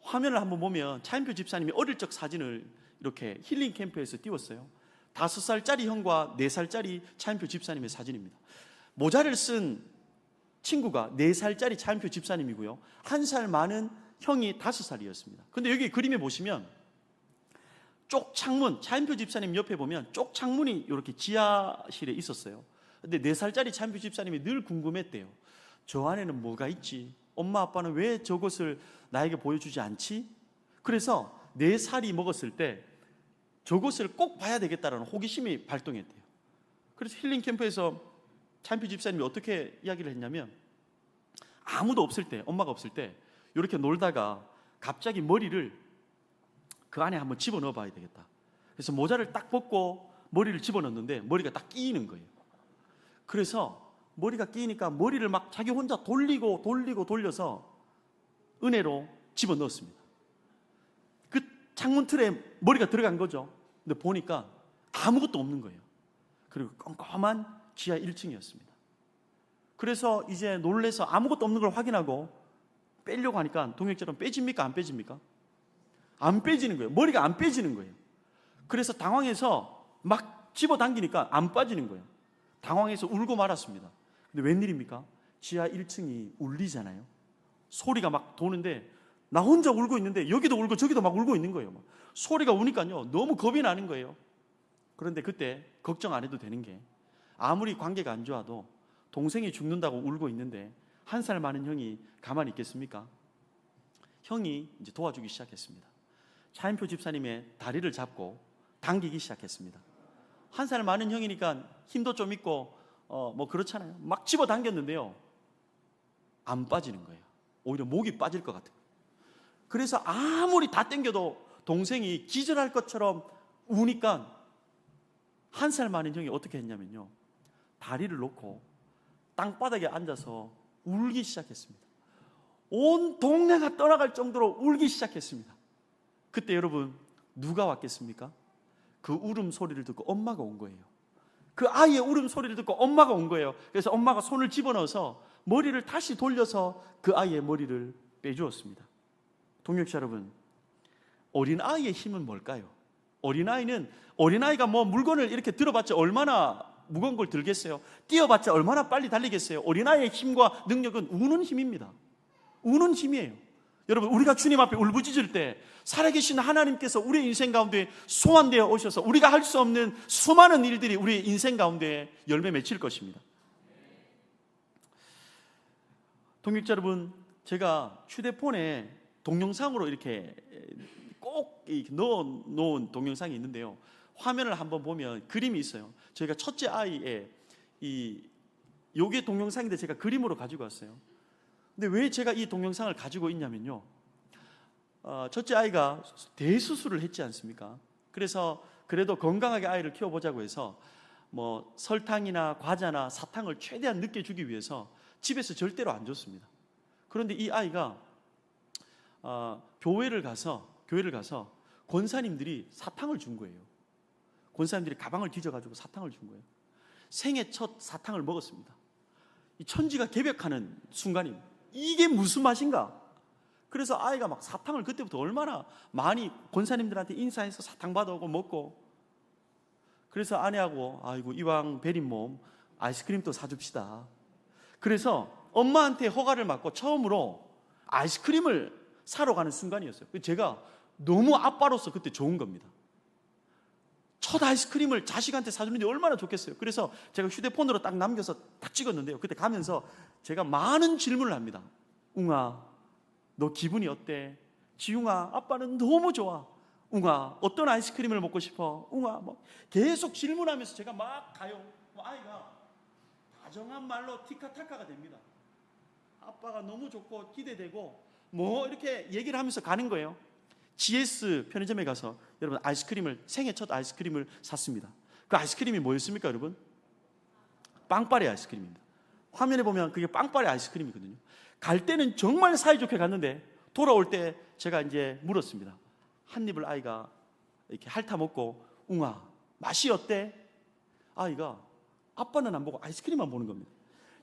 화면을 한번 보면 차인표 집사님이 어릴 적 사진을 이렇게 힐링 캠프에서 띄웠어요. 5살짜리 형과 4살짜리 차인표 집사님의 사진입니다. 모자를 쓴 친구가 4살짜리 차인표 집사님이고요, 1살 많은 형이 5살이었습니다. 근데 여기 그림에 보시면 쪽 창문, 차인표 집사님 옆에 보면 쪽 창문이 이렇게 지하실에 있었어요. 근데 4살짜리 차인표 집사님이 늘 궁금했대요. 저 안에는 뭐가 있지? 엄마 아빠는 왜 저것을 나에게 보여주지 않지? 그래서 4살이 먹었을 때 저것을 꼭 봐야 되겠다라는 호기심이 발동했대요. 그래서 힐링 캠프에서 차인표 집사님이 어떻게 이야기를 했냐면, 아무도 없을 때, 엄마가 없을 때 이렇게 놀다가 갑자기 머리를 그 안에 한번 집어넣어 봐야 되겠다. 그래서 모자를 딱 벗고 머리를 집어넣는데 머리가 딱 끼이는 거예요. 그래서 머리가 끼니까 머리를 막 자기 혼자 돌려서 은혜로 집어넣었습니다. 그 창문 틀에 머리가 들어간 거죠. 근데 보니까 아무것도 없는 거예요. 그리고 껌껌한 지하 1층이었습니다. 그래서 이제 놀래서 아무것도 없는 걸 확인하고 빼려고 하니까 동역자는 빼집니까? 안 빼집니까? 안 빼지는 거예요. 머리가 안 빼지는 거예요. 그래서 당황해서 막 집어당기니까 안 빠지는 거예요. 당황해서 울고 말았습니다. 근데 웬일입니까? 지하 1층이 울리잖아요. 소리가 막 도는데 나 혼자 울고 있는데 여기도 울고 저기도 막 울고 있는 거예요. 소리가 우니까요, 너무 겁이 나는 거예요. 그런데 그때 걱정 안 해도 되는 게, 아무리 관계가 안 좋아도 동생이 죽는다고 울고 있는데 1살 많은 형이 가만히 있겠습니까? 형이 이제 도와주기 시작했습니다. 차인표 집사님의 다리를 잡고 당기기 시작했습니다. 1살 많은 형이니까 힘도 좀 있고 뭐 그렇잖아요. 막 집어 당겼는데요, 안 빠지는 거예요. 오히려 목이 빠질 것 같아요. 그래서 아무리 다 당겨도 동생이 기절할 것처럼 우니까 1살 많은 형이 어떻게 했냐면요, 다리를 놓고 땅바닥에 앉아서 울기 시작했습니다. 온 동네가 떠나갈 정도로 울기 시작했습니다. 그때 여러분, 누가 왔겠습니까? 그 울음소리를 듣고 엄마가 온 거예요. 그 아이의 울음소리를 듣고 엄마가 온 거예요. 그래서 엄마가 손을 집어넣어서 머리를 다시 돌려서 그 아이의 머리를 빼주었습니다. 동역자 여러분, 어린아이의 힘은 뭘까요? 어린아이가 뭐 물건을 이렇게 들어봤자 얼마나 무거운 걸 들겠어요? 뛰어봤자 얼마나 빨리 달리겠어요? 어린아이의 힘과 능력은 우는 힘입니다. 우는 힘이에요. 여러분, 우리가 주님 앞에 울부짖을 때 살아계신 하나님께서 우리의 인생 가운데 소환되어 오셔서 우리가 할 수 없는 수많은 일들이 우리의 인생 가운데 열매 맺힐 것입니다. 동역자 여러분, 제가 휴대폰에 동영상으로 이렇게 꼭 넣어 놓은 동영상이 있는데요, 화면을 한번 보면 그림이 있어요. 저희가 첫째 아이의 요게 동영상인데 제가 그림으로 가지고 왔어요. 근데 왜 제가 이 동영상을 가지고 있냐면요, 첫째 아이가 대수술을 했지 않습니까? 그래서 그래도 건강하게 아이를 키워보자고 해서 뭐 설탕이나 과자나 사탕을 최대한 늦게 주기 위해서 집에서 절대로 안 줬습니다. 그런데 이 아이가 교회를 가서 권사님들이 사탕을 준 거예요. 권사님들이 가방을 뒤져가지고 사탕을 준 거예요. 생애 첫 사탕을 먹었습니다. 이 천지가 개벽하는 순간입니다. 이게 무슨 맛인가? 그래서 아이가 막 사탕을 그때부터 얼마나 많이 권사님들한테 인사해서 사탕 받아오고 먹고, 그래서 아내하고 아이고 이왕 베린 몸 아이스크림 또 사줍시다. 그래서 엄마한테 허가를 받고 처음으로 아이스크림을 사러 가는 순간이었어요. 제가 너무 아빠로서 그때 좋은 겁니다. 첫 아이스크림을 자식한테 사주는데 얼마나 좋겠어요. 그래서 제가 휴대폰으로 딱 남겨서 딱 찍었는데요, 그때 가면서 제가 많은 질문을 합니다. 웅아, 너 기분이 어때? 지웅아, 아빠는 너무 좋아. 웅아, 어떤 아이스크림을 먹고 싶어? 웅아, 뭐 계속 질문하면서 제가 막 가요. 아이가 다정한 말로 티카타카가 됩니다. 아빠가 너무 좋고 기대되고 뭐 이렇게 얘기를 하면서 가는 거예요. GS 편의점에 가서 여러분 생애 첫 아이스크림을 샀습니다. 그 아이스크림이 뭐였습니까, 여러분? 빵빠레 아이스크림입니다. 화면에 보면 그게 빵빠레 아이스크림이거든요. 갈 때는 정말 사이좋게 갔는데 돌아올 때 제가 이제 물었습니다. 한 입을 아이가 이렇게 핥아 먹고 웅아, 맛이 어때? 아이가 아빠는 안 보고 아이스크림만 보는 겁니다.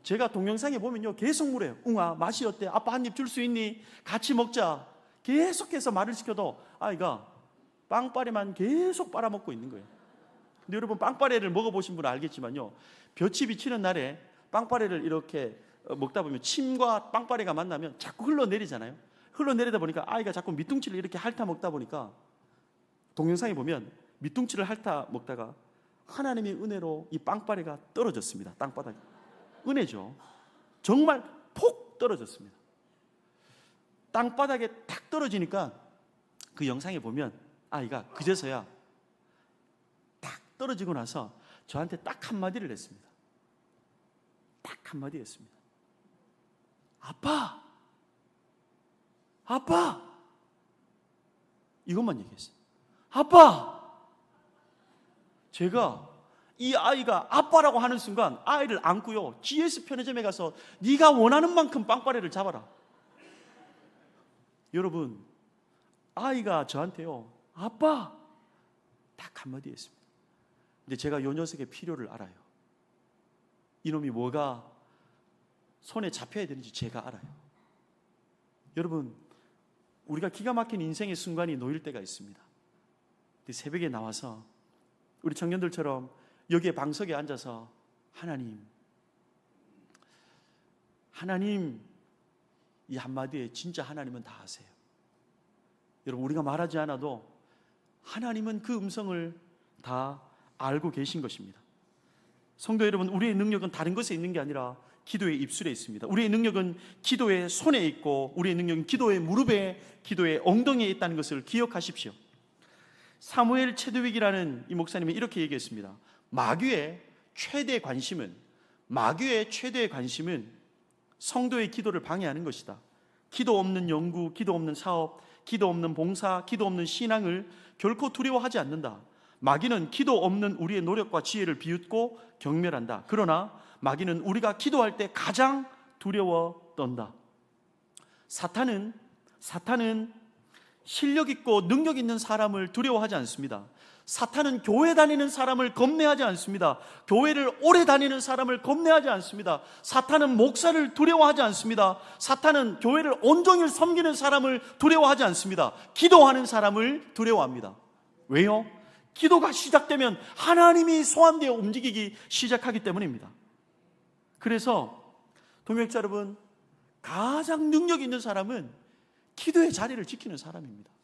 제가 동영상에 보면요, 계속 물어요. 웅아, 맛이 어때? 아빠 한 입 줄 수 있니? 같이 먹자. 계속해서 말을 시켜도 아이가 빵빠레만 계속 빨아먹고 있는 거예요. 근데 여러분, 빵빠레를 먹어보신 분은 알겠지만요, 볕이 비치는 날에 빵빠레를 이렇게 먹다 보면 침과 빵빠레가 만나면 자꾸 흘러내리잖아요. 흘러내리다 보니까 아이가 자꾸 밑둥치를 이렇게 핥아 먹다 보니까 동영상에 보면 밑둥치를 핥아 먹다가 하나님의 은혜로 이 빵빠레가 떨어졌습니다. 땅바닥에. 은혜죠. 정말 폭 떨어졌습니다. 땅바닥에 탁 떨어지니까 그 영상에 보면 아이가 그제서야 탁 떨어지고 나서 저한테 딱 한마디를 했습니다. 딱 한마디 했습니다. 아빠! 아빠! 이것만 얘기했어요. 아빠! 제가 이 아이가 아빠라고 하는 순간 아이를 안고요, GS 편의점에 가서 네가 원하는 만큼 빵빠레를 잡아라. 여러분, 아이가 저한테요, 아빠! 딱 한마디 했습니다. 근데 제가 요 녀석의 필요를 알아요. 이놈이 뭐가 손에 잡혀야 되는지 제가 알아요. 여러분, 우리가 기가 막힌 인생의 순간이 놓일 때가 있습니다. 근데 새벽에 나와서 우리 청년들처럼 여기에 방석에 앉아서 하나님 이 한마디에 진짜 하나님은 다 아세요. 여러분, 우리가 말하지 않아도 하나님은 그 음성을 다 알고 계신 것입니다. 성도 여러분, 우리의 능력은 다른 것에 있는 게 아니라 기도의 입술에 있습니다. 우리의 능력은 기도의 손에 있고 우리의 능력은 기도의 무릎에, 기도의 엉덩이에 있다는 것을 기억하십시오. 사무엘 체드윅이라는 이 목사님이 이렇게 얘기했습니다. 마귀의 최대 관심은 성도의 기도를 방해하는 것이다. 기도 없는 연구, 기도 없는 사업, 기도 없는 봉사, 기도 없는 신앙을 결코 두려워하지 않는다. 마귀는 기도 없는 우리의 노력과 지혜를 비웃고 경멸한다. 그러나 마귀는 우리가 기도할 때 가장 두려워 떤다. 사탄은 실력 있고 능력 있는 사람을 두려워하지 않습니다. 사탄은 교회 다니는 사람을 겁내하지 않습니다. 교회를 오래 다니는 사람을 겁내하지 않습니다. 사탄은 목사를 두려워하지 않습니다. 사탄은 교회를 온종일 섬기는 사람을 두려워하지 않습니다. 기도하는 사람을 두려워합니다. 왜요? 기도가 시작되면 하나님이 소환되어 움직이기 시작하기 때문입니다. 그래서 동역자 여러분, 가장 능력 있는 사람은 기도의 자리를 지키는 사람입니다.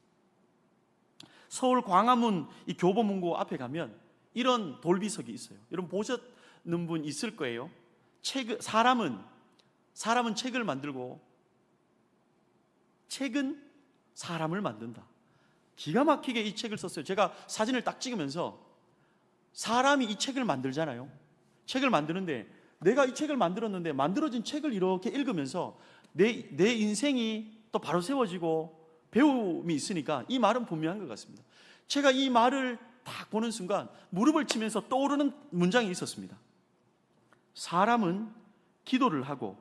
서울 광화문 이 교보문고 앞에 가면 이런 돌비석이 있어요. 여러분 보셨는 분 있을 거예요. 사람은 책을 만들고 책은 사람을 만든다. 기가 막히게 이 책을 썼어요. 제가 사진을 딱 찍으면서 사람이 이 책을 만들잖아요. 책을 만드는데 내가 이 책을 만들었는데 만들어진 책을 이렇게 읽으면서 내 인생이 또 바로 세워지고 배움이 있으니까 이 말은 분명한 것 같습니다. 제가 이 말을 딱 보는 순간 무릎을 치면서 떠오르는 문장이 있었습니다. 사람은 기도를 하고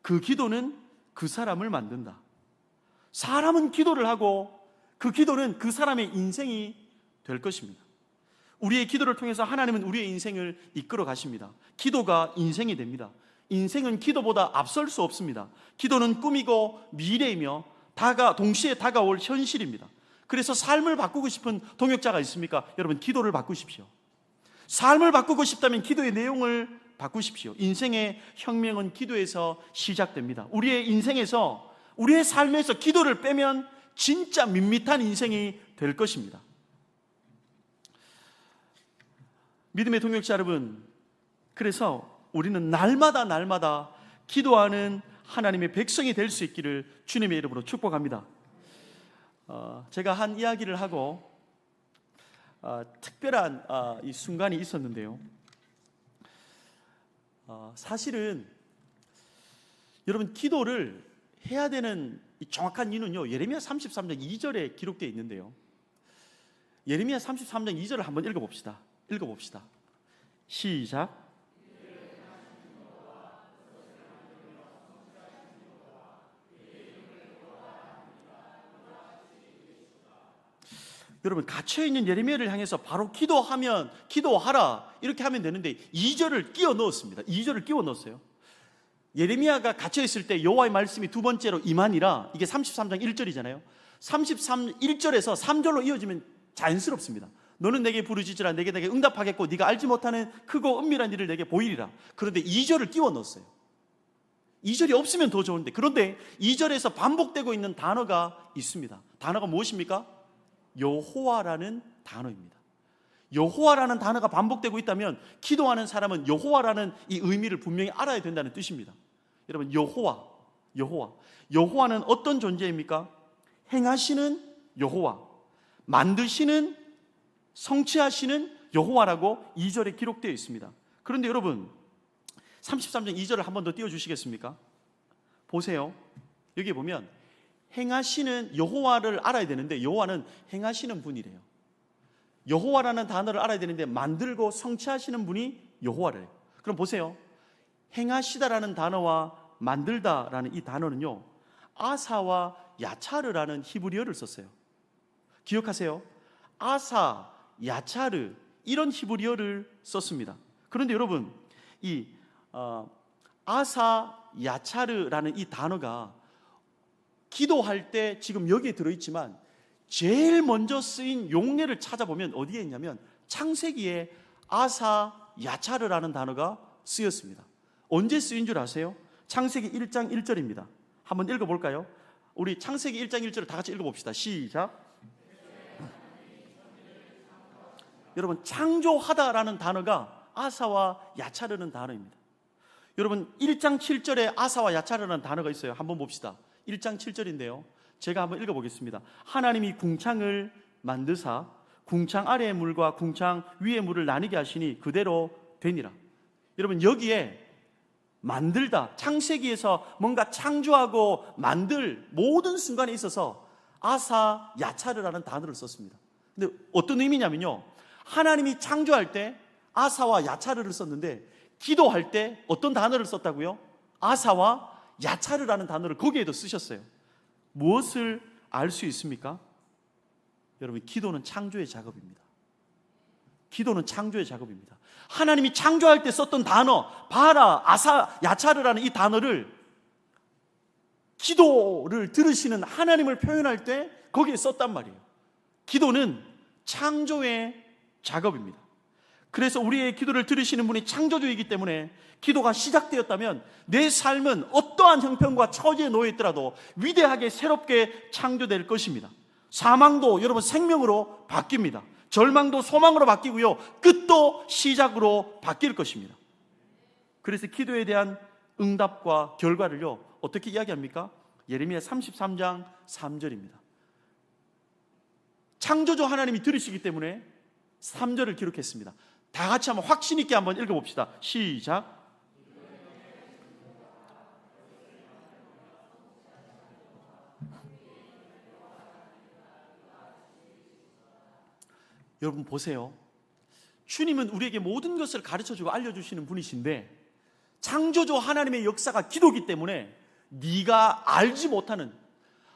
그 기도는 그 사람을 만든다. 사람은 기도를 하고 그 기도는 그 사람의 인생이 될 것입니다. 우리의 기도를 통해서 하나님은 우리의 인생을 이끌어 가십니다. 기도가 인생이 됩니다. 인생은 기도보다 앞설 수 없습니다. 기도는 꿈이고 미래이며 동시에 다가올 현실입니다. 그래서 삶을 바꾸고 싶은 동역자가 있습니까? 여러분, 기도를 바꾸십시오. 삶을 바꾸고 싶다면 기도의 내용을 바꾸십시오. 인생의 혁명은 기도에서 시작됩니다. 우리의 인생에서, 우리의 삶에서 기도를 빼면 진짜 밋밋한 인생이 될 것입니다. 믿음의 동역자 여러분, 그래서 우리는 날마다 기도하는 하나님의 백성이 될 수 있기를 주님의 이름으로 축복합니다. 제가 한 이야기를 하고 특별한 이 순간이 있었는데요. 사실은 여러분, 기도를 해야 되는 이 정확한 이유는요, 예레미야 33장 2절에 기록되어 있는데요. 예레미야 33장 2절을 한번 읽어봅시다. 시작. 여러분, 갇혀있는 예레미야를 향해서 바로 기도하라 이렇게 하면 되는데 2절을 끼워 넣었습니다. 2절을 끼워 넣었어요. 예레미야가 갇혀있을 때 여호와의 말씀이 두 번째로 임하니라, 이게 33장 1절이잖아요 1절에서 3절로 이어지면 자연스럽습니다. 너는 내게 부르짖으라, 내게 응답하겠고 네가 알지 못하는 크고 은밀한 일을 내게 보이리라. 그런데 2절을 끼워 넣었어요. 2절이 없으면 더 좋은데, 그런데 2절에서 반복되고 있는 단어가 있습니다. 단어가 무엇입니까? 여호와라는 단어입니다. 여호와라는 단어가 반복되고 있다면 기도하는 사람은 여호와라는 이 의미를 분명히 알아야 된다는 뜻입니다. 여러분, 여호와는 어떤 존재입니까? 행하시는 여호와, 만드시는, 성취하시는 여호와라고 2절에 기록되어 있습니다. 그런데 여러분, 33장 2절을 한 번 더 띄워주시겠습니까? 보세요. 여기 보면 행하시는 여호와를 알아야 되는데, 여호와는 행하시는 분이래요. 여호와라는 단어를 알아야 되는데 만들고 성취하시는 분이 여호와래요. 그럼 보세요. 행하시다라는 단어와 만들다라는 이 단어는요, 아사와 야차르라는 히브리어를 썼어요. 기억하세요. 아사, 야차르, 이런 히브리어를 썼습니다. 그런데 여러분, 이 아사, 야차르라는 이 단어가 기도할 때 지금 여기에 들어있지만 제일 먼저 쓰인 용례를 찾아보면 어디에 있냐면 창세기에 아사, 야차르라는 단어가 쓰였습니다. 언제 쓰인 줄 아세요? 창세기 1장 1절입니다. 한번 읽어볼까요? 우리 창세기 1장 1절을 다 같이 읽어봅시다. 시작. 여러분, 창조하다라는 단어가 아사와 야차르는 단어입니다. 여러분, 1장 7절에 아사와 야차르라는 단어가 있어요. 한번 봅시다. 1장 7절인데요 제가 한번 읽어보겠습니다. 하나님이 궁창을 만드사 궁창 아래의 물과 궁창 위의 물을 나뉘게 하시니 그대로 되니라. 여러분, 여기에 만들다, 창세기에서 뭔가 창조하고 만들 모든 순간에 있어서 아사, 야차르라는 단어를 썼습니다. 근데 어떤 의미냐면요, 하나님이 창조할 때 아사와 야차르를 썼는데 기도할 때 어떤 단어를 썼다고요? 아사와 야차르라는 단어를 거기에도 쓰셨어요. 무엇을 알 수 있습니까? 여러분, 기도는 창조의 작업입니다. 기도는 창조의 작업입니다. 하나님이 창조할 때 썼던 단어, 바라, 아사, 야차르라는 이 단어를 기도를 들으시는 하나님을 표현할 때 거기에 썼단 말이에요. 기도는 창조의 작업입니다. 그래서 우리의 기도를 들으시는 분이 창조주이기 때문에 기도가 시작되었다면 내 삶은 어떠한 형편과 처지에 놓여 있더라도 위대하게 새롭게 창조될 것입니다. 사망도 여러분 생명으로 바뀝니다. 절망도 소망으로 바뀌고요, 끝도 시작으로 바뀔 것입니다. 그래서 기도에 대한 응답과 결과를요 어떻게 이야기합니까? 예레미야 33장 3절입니다. 창조주 하나님이 들으시기 때문에 3절을 기록했습니다. 다 같이 한번 확신 있게 한번 읽어봅시다. 시작. 여러분 보세요. 주님은 우리에게 모든 것을 가르쳐주고 알려주시는 분이신데 창조주 하나님의 역사가 기도기 때문에 네가 알지 못하는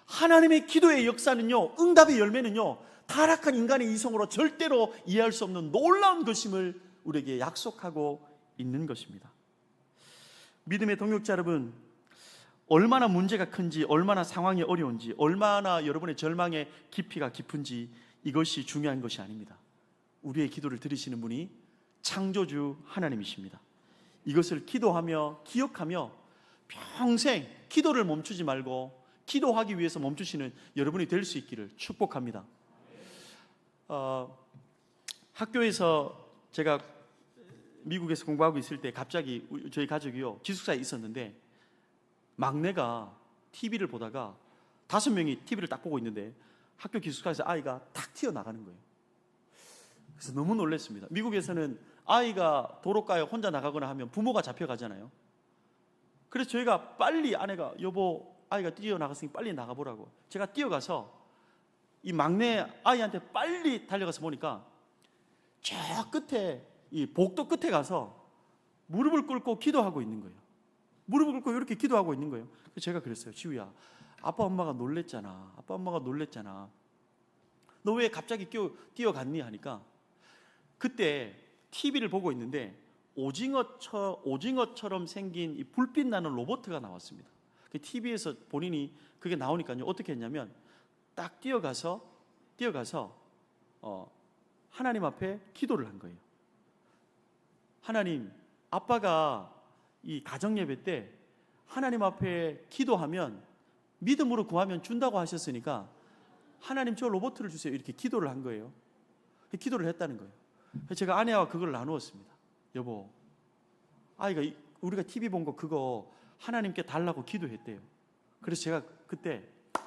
하나님의 기도의 역사는요, 응답의 열매는요, 타락한 인간의 이성으로 절대로 이해할 수 없는 놀라운 것임을 우리에게 약속하고 있는 것입니다. 믿음의 동역자 여러분, 얼마나 문제가 큰지, 얼마나 상황이 어려운지, 얼마나 여러분의 절망의 깊이가 깊은지 이것이 중요한 것이 아닙니다. 우리의 기도를 들으시는 분이 창조주 하나님이십니다. 이것을 기도하며 기억하며 평생 기도를 멈추지 말고 기도하기 위해서 멈추시는 여러분이 될 수 있기를 축복합니다. 학교에서 제가 미국에서 공부하고 있을 때 갑자기 저희 가족이요, 기숙사에 있었는데 막내가 TV를 보다가 5명이 TV를 딱 보고 있는데 학교 기숙사에서 아이가 탁 튀어나가는 거예요. 그래서 너무 놀랐습니다. 미국에서는 아이가 도로가에 혼자 나가거나 하면 부모가 잡혀가잖아요. 그래서 저희가 빨리, 아내가 여보 아이가 뛰어나갔으니 빨리 나가보라고, 제가 뛰어가서 이 막내 아이한테 빨리 달려가서 보니까 저 끝에, 이 복도 끝에 가서 무릎을 꿇고 기도하고 있는 거예요. 무릎을 꿇고 이렇게 기도하고 있는 거예요. 그래서 제가 그랬어요. 지우야, 아빠 엄마가 놀랬잖아. 아빠 엄마가 놀랬잖아. 너 왜 갑자기 뛰어갔니? 하니까 그때 TV를 보고 있는데 오징어처럼 생긴 이 불빛 나는 로봇가 나왔습니다. 그 TV에서 본인이 그게 나오니까요, 어떻게 했냐면 딱 뛰어가서 하나님 앞에 기도를 한 거예요. 하나님, 아빠가 이 가정예배 때 하나님 앞에 기도하면 믿음으로 구하면 준다고 하셨으니까 하나님 저 로봇을 주세요. 이렇게 기도를 한 거예요. 기도를 했다는 거예요. 제가 아내와 그걸 나누었습니다. 여보, 아이가 우리가 TV 본 거 그거 하나님께 달라고 기도했대요. 그래서 제가 그때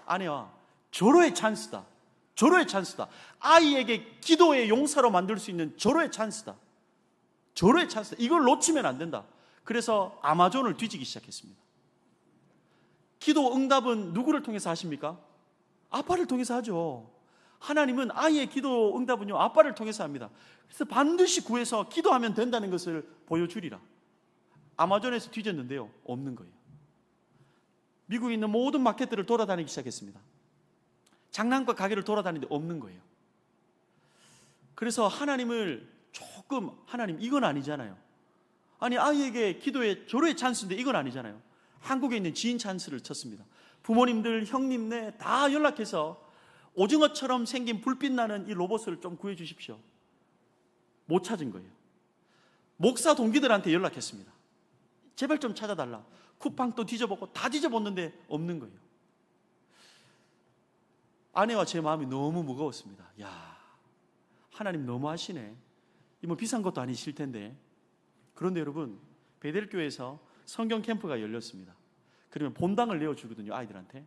아내와 절호의 찬스다. 절호의 찬스다. 아이에게 기도의 용사로 만들 수 있는 절호의 찬스다. 절호의 찬스다. 이걸 놓치면 안 된다. 그래서 아마존을 뒤지기 시작했습니다. 기도 응답은 누구를 통해서 하십니까? 아빠를 통해서 하죠. 하나님은 아이의 기도 응답은요, 아빠를 통해서 합니다. 그래서 반드시 구해서 기도하면 된다는 것을 보여주리라. 아마존에서 뒤졌는데요, 없는 거예요. 미국에 있는 모든 마켓들을 돌아다니기 시작했습니다. 장난감 가게를 돌아다니는데 없는 거예요. 그래서 하나님을 하나님 이건 아니잖아요. 아니, 아이에게 기도의 절호의 찬스인데 이건 아니잖아요. 한국에 있는 지인 찬스를 쳤습니다. 부모님들, 형님네 다 연락해서 오징어처럼 생긴 불빛 나는 이 로봇을 좀 구해 주십시오. 못 찾은 거예요. 목사 동기들한테 연락했습니다. 제발 좀 찾아달라. 쿠팡도 뒤져보고 다 뒤져봤는데 없는 거예요. 아내와 제 마음이 너무 무거웠습니다. 야, 하나님 너무 하시네. 이 뭐 비싼 것도 아니실 텐데. 그런데 여러분, 베델교회에서 성경 캠프가 열렸습니다. 그러면 본당을 내어주거든요, 아이들한테.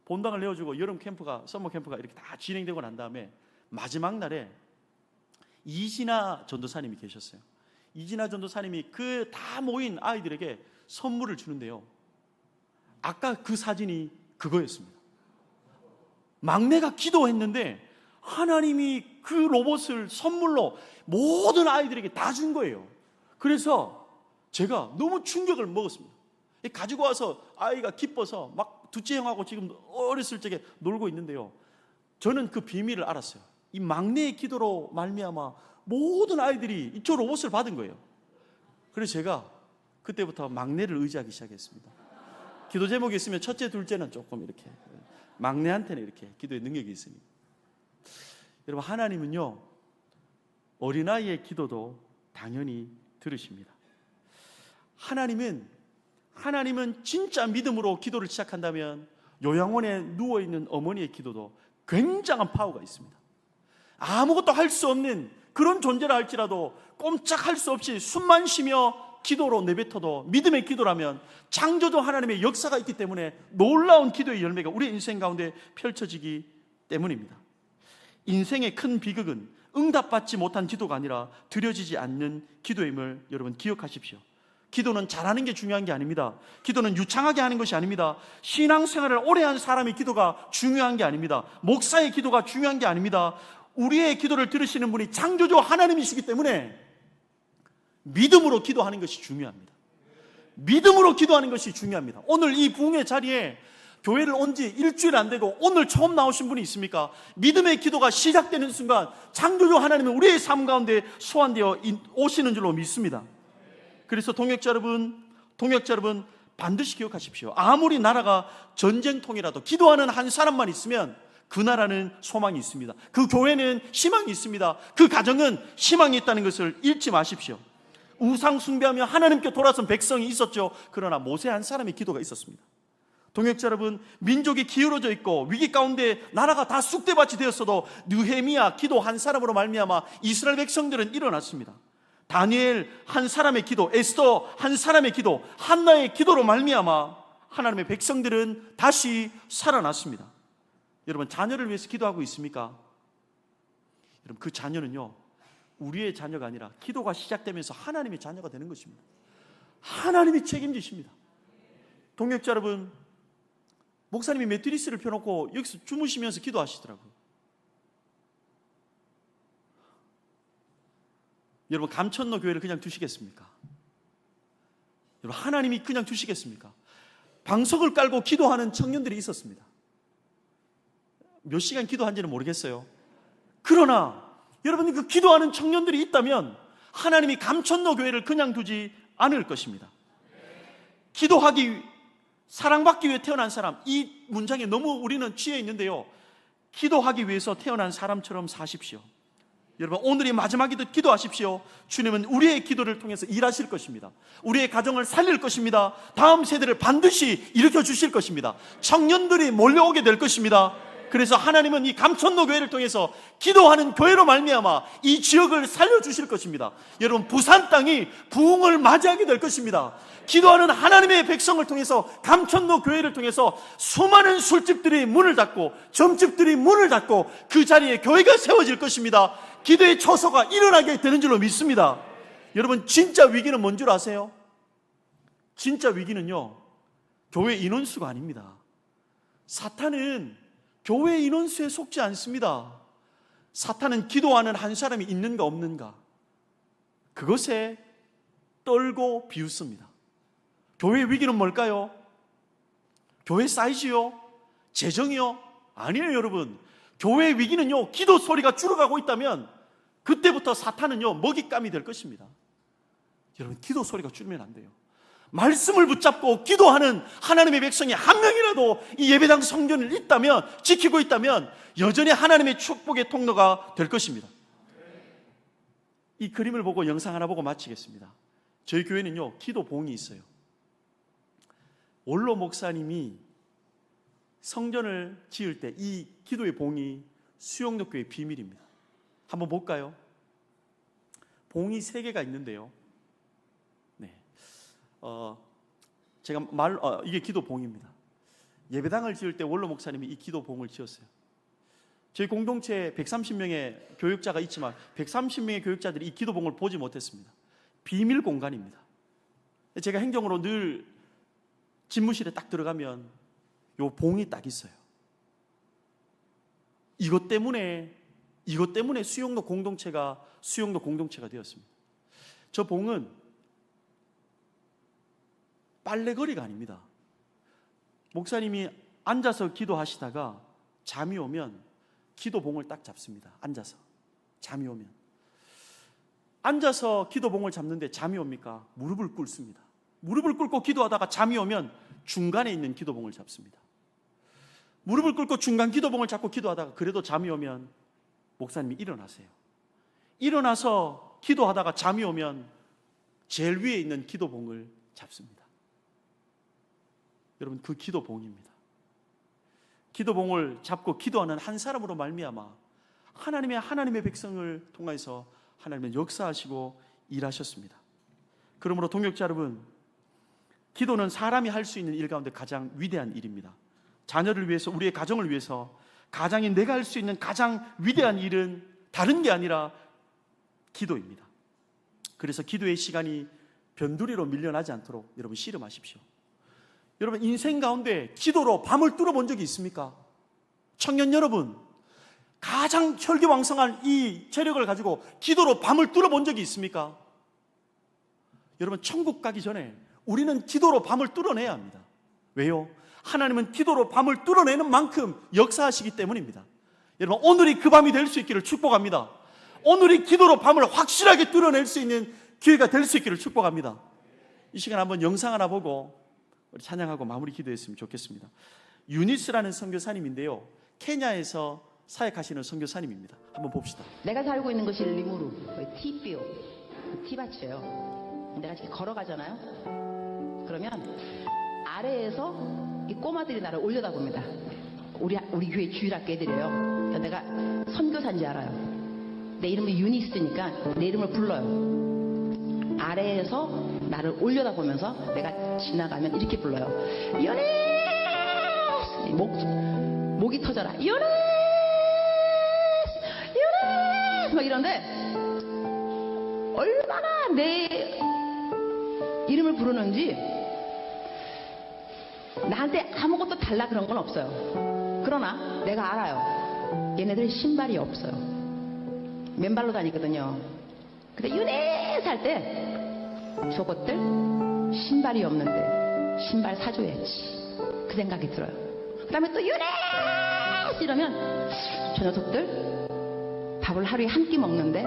본당을 내어주고 여름 캠프가, 서머 캠프가 이렇게 다 진행되고 난 다음에 마지막 날에 이진아 전도사님이 계셨어요. 이진아 전도사님이 그 다 모인 아이들에게 선물을 주는데요, 아까 그 사진이 그거였습니다. 막내가 기도했는데 하나님이 그 로봇을 선물로 모든 아이들에게 다 준 거예요. 그래서 제가 너무 충격을 먹었습니다. 가지고 와서 아이가 기뻐서 막 둘째 형하고 지금 어렸을 적에 놀고 있는데요, 저는 그 비밀을 알았어요. 이 막내의 기도로 말미암아 모든 아이들이 저 로봇을 받은 거예요. 그래서 제가 그때부터 막내를 의지하기 시작했습니다. 기도 제목이 있으면 첫째, 둘째는 조금 이렇게, 막내한테는 이렇게 기도의 능력이 있으니까. 여러분, 하나님은요, 어린아이의 기도도 당연히 들으십니다. 하나님은 진짜 믿음으로 기도를 시작한다면 요양원에 누워있는 어머니의 기도도 굉장한 파워가 있습니다. 아무것도 할 수 없는 그런 존재라 할지라도 꼼짝할 수 없이 숨만 쉬며 기도로 내뱉어도 믿음의 기도라면 창조주 하나님의 역사가 있기 때문에 놀라운 기도의 열매가 우리 인생 가운데 펼쳐지기 때문입니다. 인생의 큰 비극은 응답받지 못한 기도가 아니라 드려지지 않는 기도임을 여러분 기억하십시오. 기도는 잘하는 게 중요한 게 아닙니다. 기도는 유창하게 하는 것이 아닙니다. 신앙생활을 오래 한 사람의 기도가 중요한 게 아닙니다. 목사의 기도가 중요한 게 아닙니다. 우리의 기도를 들으시는 분이 창조주 하나님이시기 때문에 믿음으로 기도하는 것이 중요합니다. 믿음으로 기도하는 것이 중요합니다. 오늘 이 부흥의 자리에 교회를 온 지 일주일 안 되고 오늘 처음 나오신 분이 있습니까? 믿음의 기도가 시작되는 순간 창조주 하나님은 우리의 삶 가운데 소환되어 오시는 줄로 믿습니다. 그래서 동역자 여러분 반드시 기억하십시오. 아무리 나라가 전쟁통이라도 기도하는 한 사람만 있으면 그 나라는 소망이 있습니다. 그 교회는 희망이 있습니다. 그 가정은 희망이 있다는 것을 잃지 마십시오. 우상 숭배하며 하나님께 돌아선 백성이 있었죠. 그러나 모세 한 사람의 기도가 있었습니다. 동역자 여러분, 민족이 기울어져 있고 위기 가운데 나라가 다 쑥대밭이 되었어도 느헤미야 기도 한 사람으로 말미암아 이스라엘 백성들은 일어났습니다. 다니엘 한 사람의 기도, 에스더 한 사람의 기도, 한나의 기도로 말미암아 하나님의 백성들은 다시 살아났습니다. 여러분, 자녀를 위해서 기도하고 있습니까? 여러분, 그 자녀는요, 우리의 자녀가 아니라 기도가 시작되면서 하나님의 자녀가 되는 것입니다. 하나님이 책임지십니다. 동역자 여러분, 목사님이 매트리스를 펴놓고 여기서 주무시면서 기도하시더라고요. 여러분, 감천로 교회를 그냥 두시겠습니까? 여러분, 하나님이 그냥 두시겠습니까? 방석을 깔고 기도하는 청년들이 있었습니다. 몇 시간 기도한지는 모르겠어요. 그러나 여러분, 그 기도하는 청년들이 있다면 하나님이 감천로 교회를 그냥 두지 않을 것입니다. 기도하기, 사랑받기 위해 태어난 사람, 이 문장에 너무 우리는 취해 있는데요, 기도하기 위해서 태어난 사람처럼 사십시오. 여러분, 오늘이 마지막이듯 기도하십시오. 주님은 우리의 기도를 통해서 일하실 것입니다. 우리의 가정을 살릴 것입니다. 다음 세대를 반드시 일으켜 주실 것입니다. 청년들이 몰려오게 될 것입니다. 그래서 하나님은 이 감천로 교회를 통해서 기도하는 교회로 말미암아 이 지역을 살려주실 것입니다. 여러분, 부산 땅이 부흥을 맞이하게 될 것입니다. 기도하는 하나님의 백성을 통해서, 감천로 교회를 통해서 수많은 술집들이 문을 닫고 점집들이 문을 닫고 그 자리에 교회가 세워질 것입니다. 기도의 초소가 일어나게 되는 줄로 믿습니다. 여러분, 진짜 위기는 뭔 줄 아세요? 진짜 위기는요, 교회 인원수가 아닙니다. 사탄은 교회 인원수에 속지 않습니다. 사탄은 기도하는 한 사람이 있는가 없는가, 그것에 떨고 비웃습니다. 교회 위기는 뭘까요? 교회 사이즈요? 재정이요? 아니에요. 여러분, 교회 위기는요, 기도 소리가 줄어가고 있다면 그때부터 사탄은요, 먹잇감이 될 것입니다. 여러분, 기도 소리가 줄면 안 돼요. 말씀을 붙잡고 기도하는 하나님의 백성이 한 명이라도 이 예배당 성전을 있다면, 지키고 있다면 여전히 하나님의 축복의 통로가 될 것입니다. 이 그림을 보고 영상 하나 보고 마치겠습니다. 저희 교회는요, 기도 봉이 있어요. 원로 목사님이 성전을 지을 때 이 기도의 봉이 수영록 교회의 비밀입니다. 한번 볼까요? 봉이 3개가 있는데요, 제가 이게 기도봉입니다. 예배당을 지을 때 원로 목사님이 이 기도봉을 지었어요. 저희 공동체에 130명의 교육자가 있지만 130명의 교육자들이 이 기도봉을 보지 못했습니다. 비밀 공간입니다. 제가 행정으로 늘 집무실에 딱 들어가면 요 봉이 딱 있어요. 이것 때문에 수영로 공동체가 되었습니다. 저 봉은 빨래거리가 아닙니다. 목사님이 앉아서 기도하시다가 잠이 오면 기도봉을 딱 잡습니다. 앉아서 잠이 오면, 앉아서 기도봉을 잡는데 잠이 옵니까? 무릎을 꿇습니다. 무릎을 꿇고 기도하다가 잠이 오면 중간에 있는 기도봉을 잡습니다. 무릎을 꿇고 중간 기도봉을 잡고 기도하다가 그래도 잠이 오면 목사님이 일어나세요. 일어나서 기도하다가 잠이 오면 제일 위에 있는 기도봉을 잡습니다. 여러분, 그 기도봉입니다. 기도봉을 잡고 기도하는 한 사람으로 말미암아 하나님의 백성을 통해서 하나님은 역사하시고 일하셨습니다. 그러므로 동역자 여러분, 기도는 사람이 할 수 있는 일 가운데 가장 위대한 일입니다. 자녀를 위해서, 우리의 가정을 위해서, 가장인 내가 할 수 있는 가장 위대한 일은 다른 게 아니라 기도입니다. 그래서 기도의 시간이 변두리로 밀려나지 않도록 여러분 씨름하십시오. 여러분, 인생 가운데 기도로 밤을 뚫어본 적이 있습니까? 청년 여러분, 가장 혈기왕성한 이 체력을 가지고 기도로 밤을 뚫어본 적이 있습니까? 여러분, 천국 가기 전에 우리는 기도로 밤을 뚫어내야 합니다. 왜요? 하나님은 기도로 밤을 뚫어내는 만큼 역사하시기 때문입니다. 여러분, 오늘이 그 밤이 될 수 있기를 축복합니다. 오늘이 기도로 밤을 확실하게 뚫어낼 수 있는 기회가 될 수 있기를 축복합니다. 이 시간 한번 영상 하나 보고 우리 찬양하고 마무리 기도했으면 좋겠습니다. 유니스라는 선교사님인데요, 케냐에서 사역하시는 선교사님입니다. 한번 봅시다. 내가 살고 있는 것이 리무루, 티비오, 티밭이에요. 내가 이렇게 걸어가잖아요. 그러면 아래에서 이 꼬마들이 나를 올려다봅니다. 우리 교회 주일학교 애들이에요. 내가 선교사인지 알아요. 내 이름이 유니스니까 내 이름을 불러요. 아래에서 나를 올려다보면서 내가 지나가면 이렇게 불러요. 유니스! 목이 터져라. 유니스! 유니스! 막 이런데 얼마나 내 이름을 부르는지 나한테 아무것도 달라 그런 건 없어요. 그러나 내가 알아요. 얘네들 신발이 없어요. 맨발로 다니거든요. 근데 유니스 할 때 저것들 신발이 없는데 신발 사줘야지, 그 생각이 들어요. 그 다음에 또 유니스 이러면 저 녀석들 밥을 하루에 한 끼 먹는데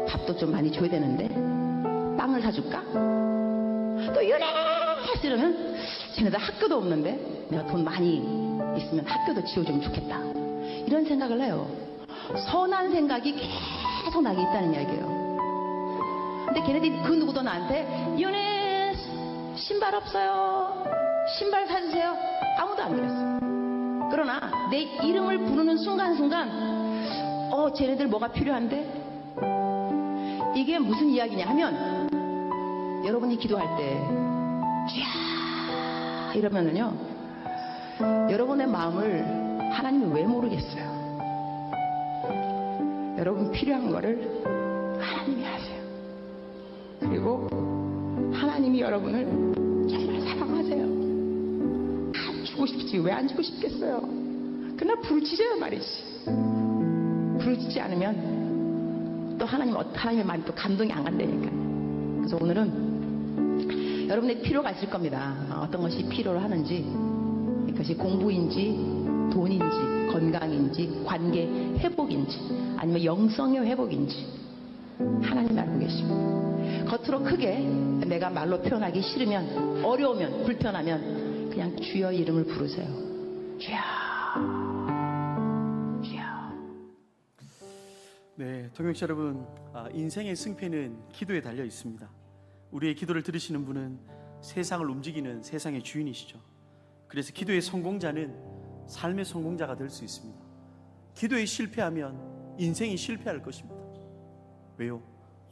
밥도 좀 많이 줘야 되는데 빵을 사줄까? 또 유니스 이러면 쟤네들 학교도 없는데 내가 돈 많이 있으면 학교도 지어주면 좋겠다, 이런 생각을 해요. 선한 생각이 계속 나게 있다는 이야기예요. 근데 걔네들이 그 누구도 나한테 유니스 신발 없어요, 신발 사주세요, 아무도 안 그랬어요. 그러나 내 이름을 부르는 순간순간 쟤네들 뭐가 필요한데? 이게 무슨 이야기냐 하면, 여러분이 기도할 때 쥐야 이러면은요, 여러분의 마음을 하나님이 왜 모르겠어요. 여러분 필요한 거를 하나님이 아세요. 그리고 하나님이 여러분을 정말 사랑하세요. 안 주고 싶지 왜 안 주고 싶겠어요. 그러나 부르짖어요 말이지. 부르짖지 않으면 또 하나님의 마음이 또 감동이 안 간다니까. 그래서 오늘은 여러분의 필요가 있을 겁니다. 어떤 것이 필요로 하는지, 그것이 공부인지 돈인지 건강인지 관계 회복인지 아니면 영성의 회복인지 하나님 알고 계십니다. 겉으로 크게 내가 말로 표현하기 싫으면, 어려우면, 불편하면 그냥 주여 이름을 부르세요. 주여, 주여. 네, 동역자 여러분, 인생의 승패는 기도에 달려 있습니다. 우리의 기도를 들으시는 분은 세상을 움직이는 세상의 주인이시죠. 그래서 기도의 성공자는 삶의 성공자가 될 수 있습니다. 기도에 실패하면 인생이 실패할 것입니다. 왜요?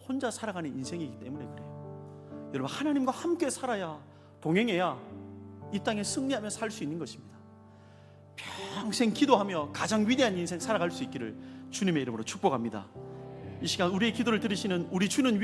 혼자 살아가는 인생이기 때문에 그래요. 여러분, 하나님과 함께 살아야, 동행해야 이 땅에 승리하며 살 수 있는 것입니다. 평생 기도하며 가장 위대한 인생 살아갈 수 있기를 주님의 이름으로 축복합니다. 이 시간 우리의 기도를 들으시는 우리 주는